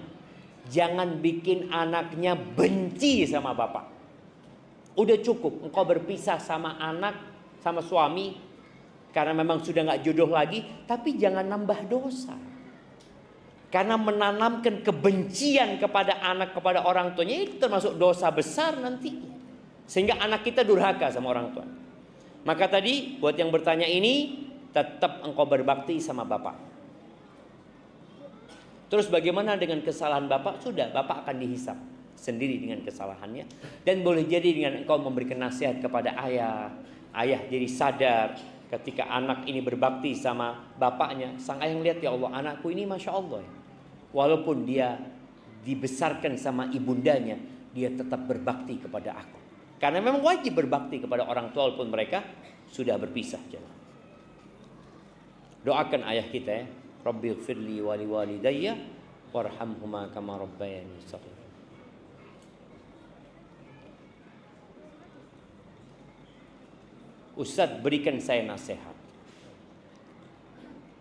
jangan bikin anaknya benci sama bapak. Udah cukup engkau berpisah sama anak, sama suami, karena memang sudah gak jodoh lagi. Tapi jangan nambah dosa. Karena menanamkan kebencian kepada anak, kepada orang tuanya, itu termasuk dosa besar nantinya. Sehingga anak kita durhaka sama orang tua. Maka tadi buat yang bertanya ini, tetap engkau berbakti sama bapak. Terus bagaimana dengan kesalahan bapak? Sudah, bapak akan dihisap sendiri dengan kesalahannya. Dan boleh jadi dengan engkau memberikan nasihat kepada ayah. Ayah jadi sadar ketika anak ini berbakti sama bapaknya. Sang ayah melihat, ya Allah, anakku ini Masya Allah ya. Walaupun dia dibesarkan sama ibundanya, dia tetap berbakti kepada aku. Karena memang wajib berbakti kepada orang tua walaupun mereka sudah berpisah. Doakan ayah kita ya. Rabbighfirli wa liwalidayya warhamhuma kama rabbayani shaghira. Ustaz, berikan saya nasihat.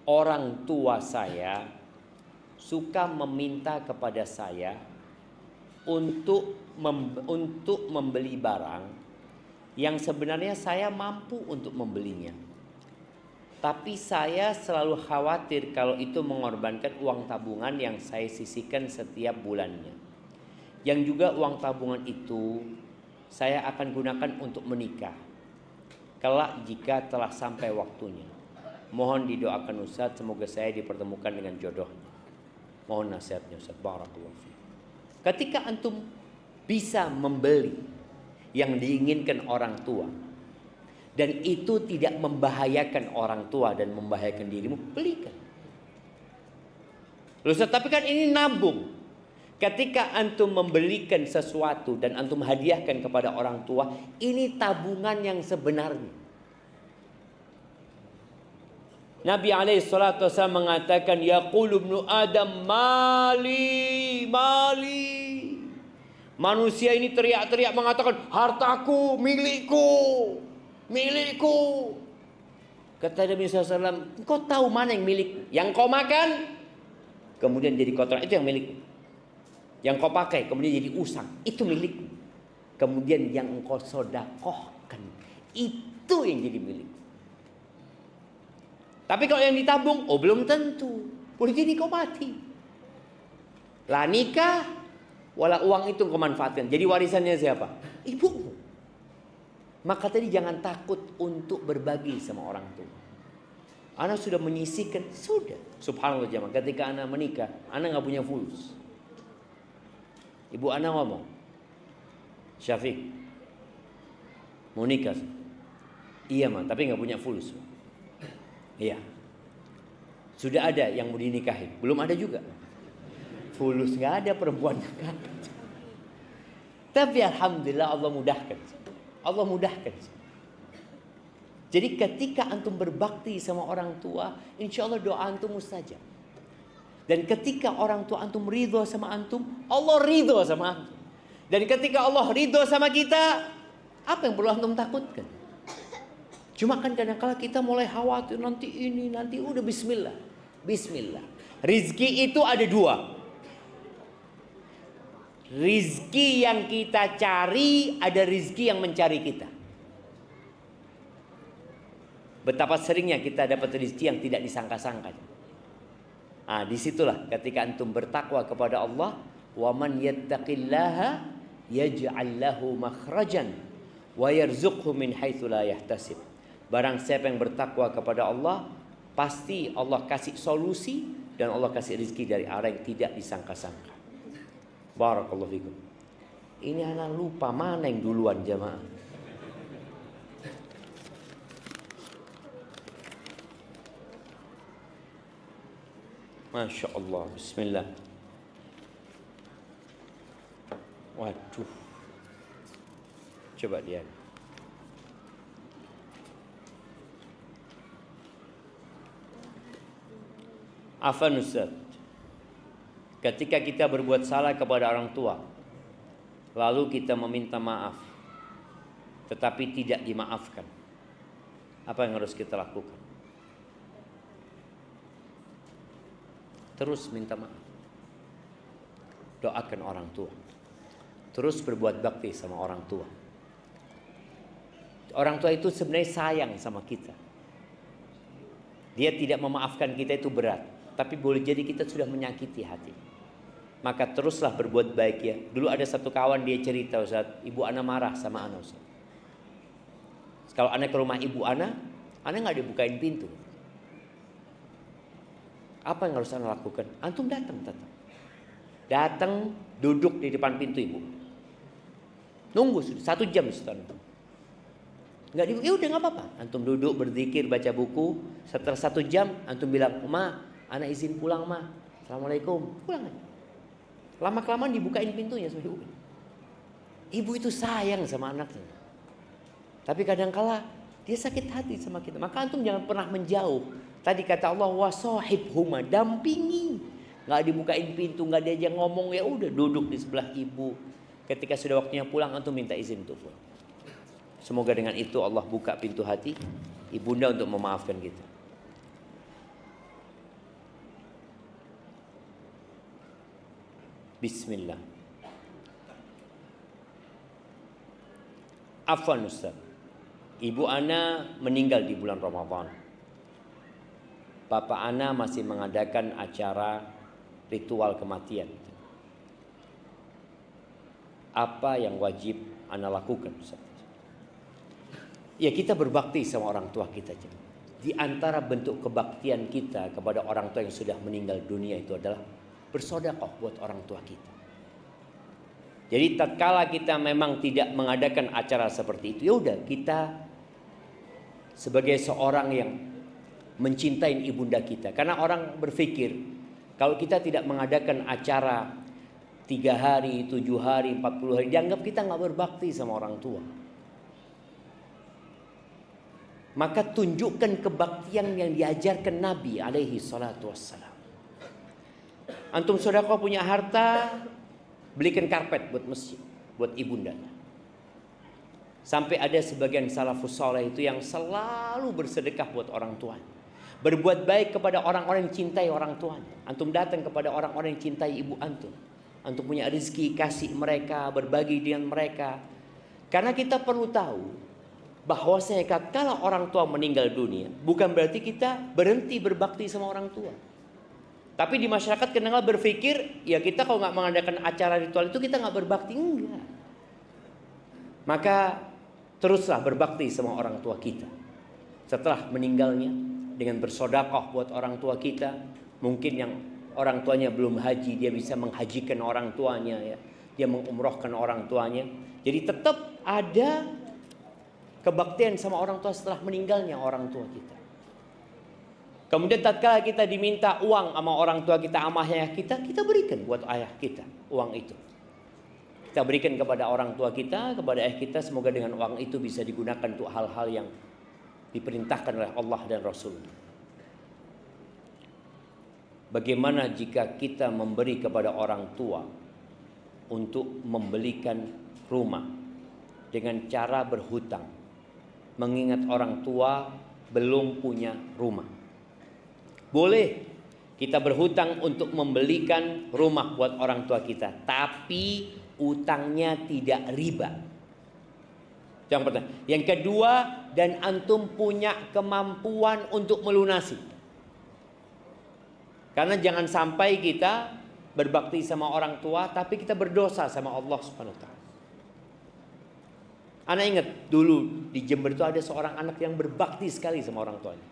Orang tua saya suka meminta kepada saya untuk membeli barang yang sebenarnya saya mampu untuk membelinya. Tapi saya selalu khawatir kalau itu mengorbankan uang tabungan yang saya sisihkan setiap bulannya. Yang juga uang tabungan itu saya akan gunakan untuk menikah kelak jika telah sampai waktunya. Mohon didoakan Ustaz, semoga saya dipertemukan dengan jodohnya. Mohon nasihatnya Ustaz. Barakallahu fiik. Ketika antum bisa membeli yang diinginkan orang tua, dan itu tidak membahayakan orang tua dan membahayakan dirimu, belikan. Loh, tapi kan ini nabung. Ketika antum membelikan sesuatu dan antum hadiahkan kepada orang tua, ini tabungan yang sebenarnya. Nabi SAW mengatakan, yaqulu ibnu Adam mali, mali. Manusia ini teriak-teriak mengatakan, hartaku, milikku, milikku. Kata Nabi SAW, engkau tahu mana yang milik? Yang kau makan, kemudian jadi kotoran, itu yang milikmu. Yang kau pakai, kemudian jadi usang, itu milikmu. Kemudian yang engkau sodakohkan, itu yang jadi milikmu. Tapi kalau yang ditabung, oh belum tentu. Boleh jadi kau mati. Lah nikah, wala uang itu kau manfaatkan. Jadi warisannya siapa? Ibumu. Maka tadi jangan takut untuk berbagi sama orang tua. Anak sudah menyisihkan, sudah. Subhanallah jemaah. Ketika anak menikah, anak nggak punya fulus. Ibu anak ngomong, Syafiq, mau nikah? Iya mah, tapi nggak punya fulus. Iya. Sudah ada yang mau dinikahin, belum ada juga. Fulus nggak ada, perempuan nggak ada. Tapi alhamdulillah Allah mudahkan. Allah mudahkan. Jadi ketika antum berbakti sama orang tua, insya Allah doa antum mustajab. Dan ketika orang tua antum ridho sama antum, Allah ridho sama antum. Dan ketika Allah ridho sama kita, apa yang perlu antum takutkan? Cuma kan kadang-kala kita mulai khawatir, nanti ini, nanti udah bismillah. Bismillah. Rizki itu ada dua. Rizki yang kita cari, ada rizki yang mencari kita. Betapa seringnya kita dapat rizki yang tidak disangka-sangka. Nah, disitulah ketika antum bertakwa kepada Allah, wa man yattaqillaha yaj'al lahu makhrajan wa yarzuqhu min haitsu la yahtasib. Barang siapa yang bertakwa kepada Allah, pasti Allah kasih solusi dan Allah kasih rezeki dari arah yang tidak disangka-sangka. Barakallahu fikum. Ini anak lupa mana yang duluan jamaah. Masya Allah. Bismillah. Waduh. Coba lihat. Afan Ustaz, ketika kita berbuat salah kepada orang tua, lalu kita meminta maaf, tetapi tidak dimaafkan, apa yang harus kita lakukan? Terus minta maaf, doakan orang tua, terus berbuat bakti sama orang tua. Orang tua itu sebenarnya sayang sama kita. Dia tidak memaafkan kita itu berat. Tapi boleh jadi kita sudah menyakiti hati. Maka teruslah berbuat baik ya. Dulu ada satu kawan dia cerita, Ustaz, ibu ana marah sama ana, Ustaz. Kalau ana ke rumah ibu ana nggak dibukain pintu. Apa yang harus ana lakukan? Antum datang tetap. Datang duduk di depan pintu ibu. Nunggu sudah 1 jam Ustaz. Nggak dibuka, ya udah nggak apa-apa. Antum duduk berzikir baca buku. Setelah 1 jam antum bilang, "Ma, anak izin pulang mah. Assalamualaikum." Pulang aja. Lama-kelamaan dibukain pintunya sama ibu. Ibu itu sayang sama anaknya. Tapi kadang-kala dia sakit hati sama kita. Maka antum jangan pernah menjauh. Tadi kata Allah, wasahibhuma, dampingi. Nggak dibukain pintu, nggak diajak ngomong, ya udah duduk di sebelah ibu. Ketika sudah waktunya pulang, antum minta izin untuk pulang. Semoga dengan itu Allah buka pintu hati ibunda untuk memaafkan kita. Bismillah. Afwan Ustaz, ibu ana meninggal di bulan Ramadan. Bapak ana masih mengadakan acara ritual kematian. Apa yang wajib ana lakukan Ustaz? Ya, kita berbakti sama orang tua kita. Di antara bentuk kebaktian kita kepada orang tua yang sudah meninggal dunia itu adalah bersedekah buat orang tua kita. Jadi tatkala kita memang tidak mengadakan acara seperti itu, ya udah kita sebagai seorang yang mencintai ibunda kita. Karena orang berpikir kalau kita tidak mengadakan acara 3 hari, 7 hari, 40 hari, dianggap kita nggak berbakti sama orang tua. Maka tunjukkan kebaktian yang diajarkan Nabi alaihi salatu wassalam. Antum sedekah punya harta, belikan karpet buat masjid, buat ibundanya. Sampai ada sebagian salafus saleh itu yang selalu bersedekah buat orang tuanya. Berbuat baik kepada orang-orang yang cintai orang tuanya. Antum datang kepada orang-orang yang cintai ibu antum. Antum punya rezeki, kasih mereka, berbagi dengan mereka. Karena kita perlu tahu bahwasanya kalau orang tua meninggal dunia, bukan berarti kita berhenti berbakti sama orang tua. Tapi di masyarakat kadang-kadang berpikir, ya kita kalau nggak mengadakan acara ritual itu kita nggak berbakti. Enggak. Maka teruslah berbakti sama orang tua kita. Setelah meninggalnya, dengan bersedekah buat orang tua kita. Mungkin yang orang tuanya belum haji, dia bisa menghajikan orang tuanya, ya. Dia mengumrohkan orang tuanya. Jadi tetap ada kebaktian sama orang tua setelah meninggalnya orang tua kita. Kemudian tatkala kita diminta uang sama orang tua kita, sama ayah kita, kita berikan buat ayah kita uang itu. Kita berikan kepada orang tua kita, kepada ayah kita, semoga dengan uang itu bisa digunakan untuk hal-hal yang diperintahkan oleh Allah dan Rasul. Bagaimana jika kita memberi kepada orang tua untuk membelikan rumah dengan cara berhutang, mengingat orang tua belum punya rumah? Boleh kita berhutang untuk membelikan rumah buat orang tua kita, tapi utangnya tidak riba. Yang pertama. Yang kedua, dan antum punya kemampuan untuk melunasi. Karena jangan sampai kita berbakti sama orang tua tapi kita berdosa sama Allah Subhanahu wa taala. Ana ingat dulu di Jember itu ada seorang anak yang berbakti sekali sama orang tuanya.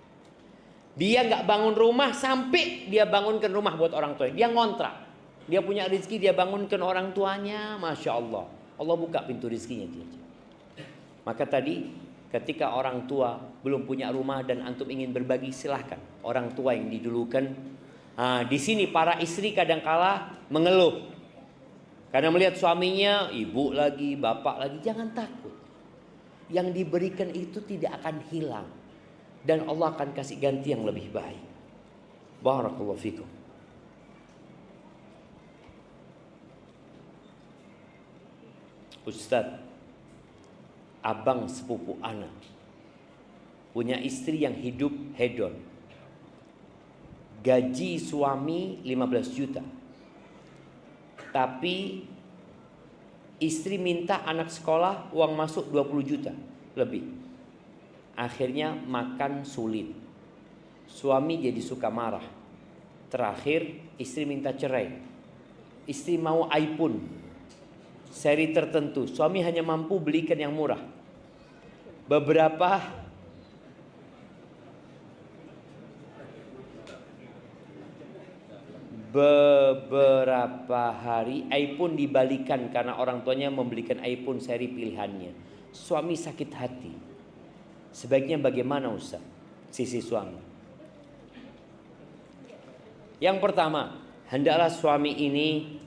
Dia nggak bangun rumah sampai dia bangunkan rumah buat orang tuanya. Dia ngontrak. Dia punya rezeki, dia bangunkan orang tuanya, masya Allah. Allah buka pintu rezekinya dia. Maka tadi ketika orang tua belum punya rumah dan antum ingin berbagi, silahkan. Orang tua yang didulukan. Di sini para istri kadangkala mengeluh karena melihat suaminya, ibu lagi, bapak lagi. Jangan takut. Yang diberikan itu tidak akan hilang. Dan Allah akan kasih ganti yang lebih baik. Barakallahu fikum. Ustaz, abang sepupu anak punya istri yang hidup hedon. Gaji suami 15 juta. Tapi istri minta anak sekolah uang masuk 20 juta lebih. Akhirnya makan sulit. Suami jadi suka marah. Terakhir istri minta cerai. Istri mau iPhone seri tertentu. Suami hanya mampu belikan yang murah. Beberapa hari iPhone dibalikan karena orang tuanya membelikan iPhone seri pilihannya. Suami sakit hati. Sebaiknya bagaimana Ustaz? Sisi suami. Yang pertama, hendaklah suami ini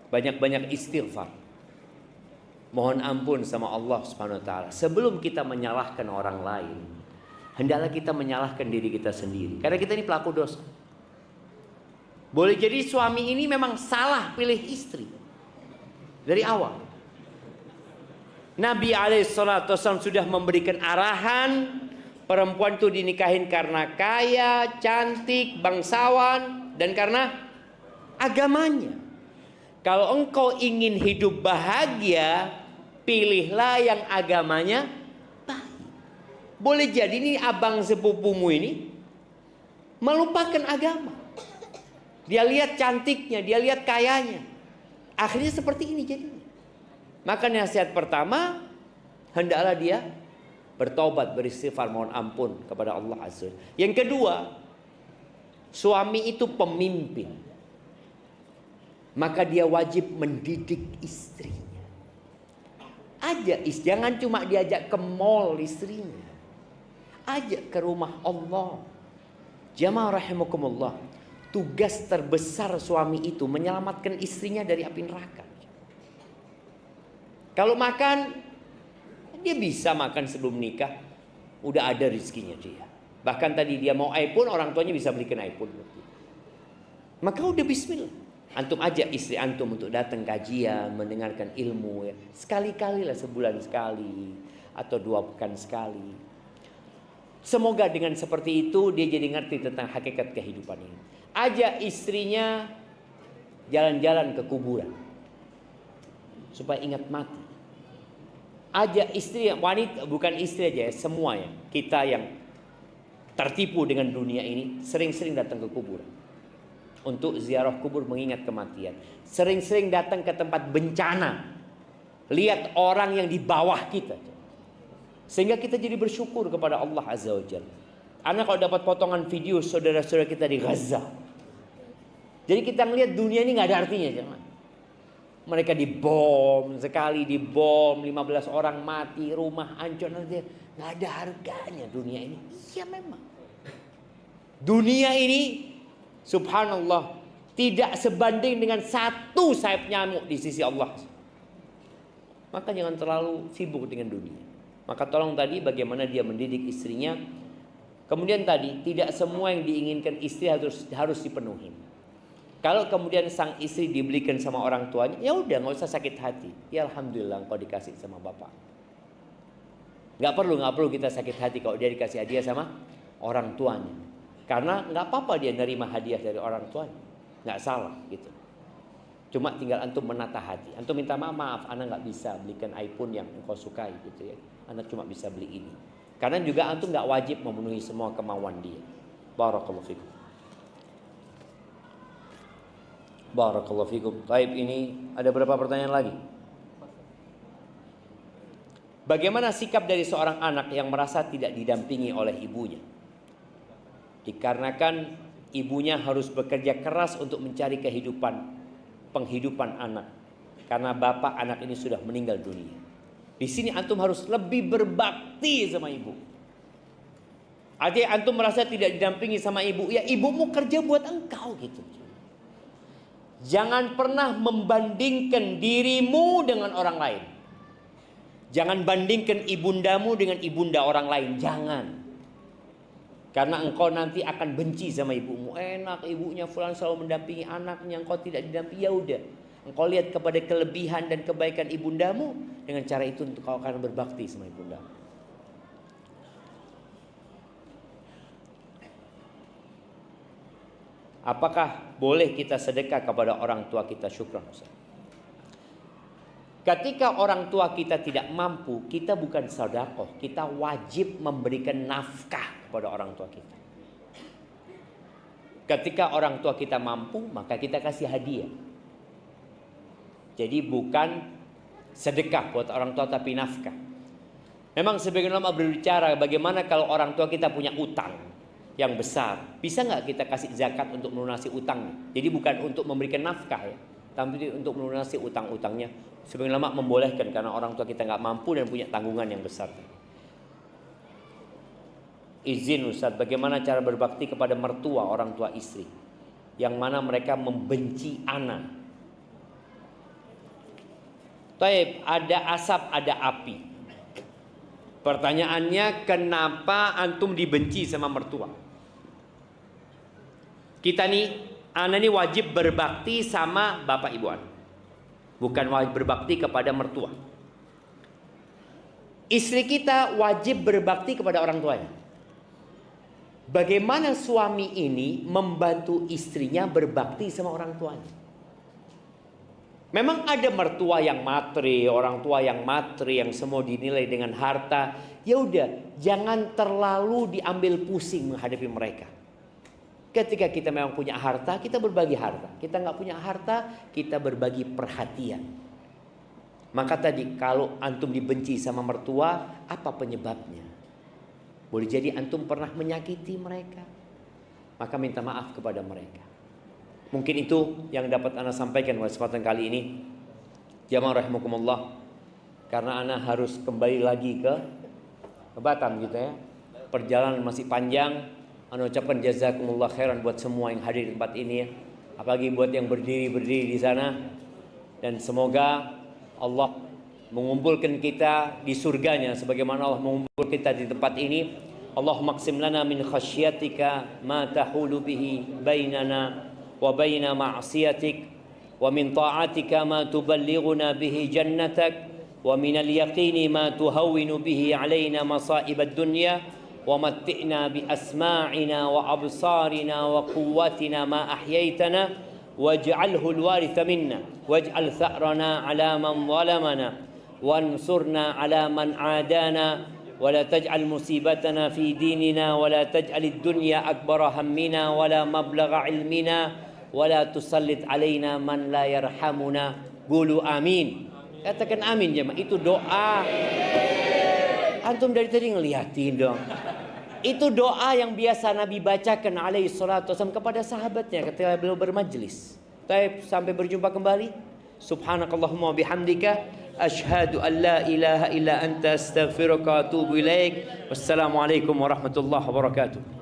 banyak-banyak istighfar. Mohon ampun sama Allah Subhanahu wa taala. Sebelum kita menyalahkan orang lain, hendaklah kita menyalahkan diri kita sendiri. Karena kita ini pelaku dosa. Boleh jadi suami ini memang salah pilih istri dari awal. Nabi SAW sudah memberikan arahan, perempuan itu dinikahin karena kaya, cantik, bangsawan, dan karena agamanya. Kalau engkau ingin hidup bahagia, pilihlah yang agamanya baik. Boleh jadi ini abang sepupumu ini melupakan agama. Dia lihat cantiknya, dia lihat kayanya. Akhirnya seperti ini jadinya. Maka nasihat pertama, hendaklah dia bertobat, beristighfar, mohon ampun kepada Allah Azza. Yang kedua, suami itu pemimpin. maka dia wajib mendidik istrinya. Jangan cuma diajak ke mall istrinya, ajak ke rumah Allah. Jamaah rahimakumullah, tugas terbesar suami itu menyelamatkan istrinya dari api neraka. Kalau makan, dia bisa makan sebelum nikah, udah ada rezekinya dia. Bahkan tadi dia mau iPhone, orang tuanya bisa belikan iPhone. Maka udah bismillah. Antum ajak istri antum untuk datang kajian, mendengarkan ilmu ya. Sekali-kali lah, sebulan sekali atau 2 pekan sekali. Semoga dengan seperti itu dia jadi ngerti tentang hakikat kehidupan ini. Ajak istrinya jalan-jalan ke kuburan supaya ingat mati. Ajak istri, wanita, bukan istri aja ya, semua ya. Kita yang tertipu dengan dunia ini sering-sering datang ke kuburan untuk ziarah kubur, mengingat kematian. Sering-sering datang ke tempat bencana, lihat orang yang di bawah kita, sehingga kita jadi bersyukur kepada Allah Azza wa Jalla. Anak kalau dapat potongan video saudara-saudara kita di Gaza, jadi kita ngelihat dunia ini nggak ada artinya, jangan. Mereka dibom, sekali dibom 15 orang mati, rumah hancur, nanti nggak ada harganya dunia ini. Iya memang. Dunia ini subhanallah tidak sebanding dengan satu sayap nyamuk di sisi Allah. Maka jangan terlalu sibuk dengan dunia. Maka tolong tadi bagaimana dia mendidik istrinya. Kemudian tadi tidak semua yang diinginkan istri harus dipenuhi. Kalau kemudian sang istri dibelikan sama orang tuanya, ya udah nggak usah sakit hati. Ya alhamdulillah engkau dikasih sama bapak. Nggak perlu kita sakit hati kalau dia dikasih hadiah sama orang tuanya. Karena nggak apa-apa dia nerima hadiah dari orang tuanya, nggak salah gitu. Cuma tinggal antum menata hati. Antum minta maaf, anak nggak bisa belikan iPhone yang engkau sukai gitu ya. Anak cuma bisa beli ini. Karena juga antum nggak wajib memenuhi semua kemauan dia. Barakallahu fikum. Barakallahu fikum. Baik, ini ada berapa pertanyaan lagi? Bagaimana sikap dari seorang anak yang merasa tidak didampingi oleh ibunya? Dikarenakan ibunya harus bekerja keras untuk mencari penghidupan anak. Karena bapak anak ini sudah meninggal dunia. Di sini antum harus lebih berbakti sama ibu. Artinya antum merasa tidak didampingi sama ibu, ya ibumu kerja buat engkau gitu. Jangan pernah membandingkan dirimu dengan orang lain. Jangan bandingkan ibundamu dengan ibunda orang lain. Jangan. Karena engkau nanti akan benci sama ibumu. Enak ibunya fulan selalu mendampingi anaknya, engkau tidak didampingi. Ya udah. Engkau lihat kepada kelebihan dan kebaikan ibundamu. Dengan cara itu untuk kau akan berbakti sama ibundamu. Apakah boleh kita sedekah kepada orang tua kita? Syukran Ustaz. Ketika orang tua kita tidak mampu, kita bukan sedekah, kita wajib memberikan nafkah kepada orang tua kita. Ketika orang tua kita mampu, maka kita kasih hadiah. Jadi bukan sedekah buat orang tua tapi nafkah. Memang sebagian ulama berbicara bagaimana kalau orang tua kita punya utang yang besar, bisa nggak kita kasih zakat untuk melunasi utangnya? Jadi bukan untuk memberikan nafkah ya, tapi untuk melunasi utang-utangnya. Sebagian ulama membolehkan karena orang tua kita nggak mampu dan punya tanggungan yang besar. Izin Ustaz, bagaimana cara berbakti kepada mertua orang tua istri yang mana mereka membenci anak? Taib, ada asap, ada api. Pertanyaannya, kenapa antum dibenci sama mertua? Kita nih, anak ini wajib berbakti sama bapak ibu anak, bukan wajib berbakti kepada mertua. Istri kita wajib berbakti kepada orang tuanya. Bagaimana suami ini membantu istrinya berbakti sama orang tuanya? Memang ada mertua yang materi, orang tua yang materi, yang semua dinilai dengan harta. Ya udah, jangan terlalu diambil pusing menghadapi mereka. Ketika kita memang punya harta, kita berbagi harta. Kita nggak punya harta, kita berbagi perhatian. Maka tadi kalau antum dibenci sama mertua, apa penyebabnya? Boleh jadi antum pernah menyakiti mereka, maka minta maaf kepada mereka. Mungkin itu yang dapat ana sampaikan pada kesempatan kali ini. Jamaah rahimakumullah. Karena ana harus kembali lagi ke Batam gitu ya. Perjalanan masih panjang. Ana ucapkan jazakumullah khairan buat semua yang hadir di tempat ini ya. Apalagi buat yang berdiri di sana. Dan semoga Allah mengumpulkan kita di surganya sebagaimana Allah mengumpulkan kita di tempat ini. Allahumma qsim lana min khasyatika ma tahulu bihi bainana wa baina ma'siyatik wa min ta'atika ma tuballighuna bihi jannatak wa min al-yaqini ma tuhawwinu bihi alaina masa'ib ad-dunya wa matti'na bi asma'ina wa absarina wa quwwatina ma ahyaytana waj'alhu al-waritha minna waj'al tha'rana ala man zalamana wansurna ala man adana ولا تجعل مصيبتنا في ديننا ولا تجعل الدنيا أكبر همنا ولا مبلغ علمنا ولا تسلط علينا من لا يرحمنا قولوا آمين. Katakan amin jemaah. Itu doa. Antum dari tadi ngeliatin dong. Itu doa yang biasa Nabi bacakan alaihi salatu wasallam kepada sahabatnya ketika beliau bermajlis. Sampai berjumpa kembali. Subhanakallahumma bihamdika asyhadu an la ilaha illa anta astaghfiruka wa atubu ilaik. Wassalamualaikum warahmatullahi wabarakatuh.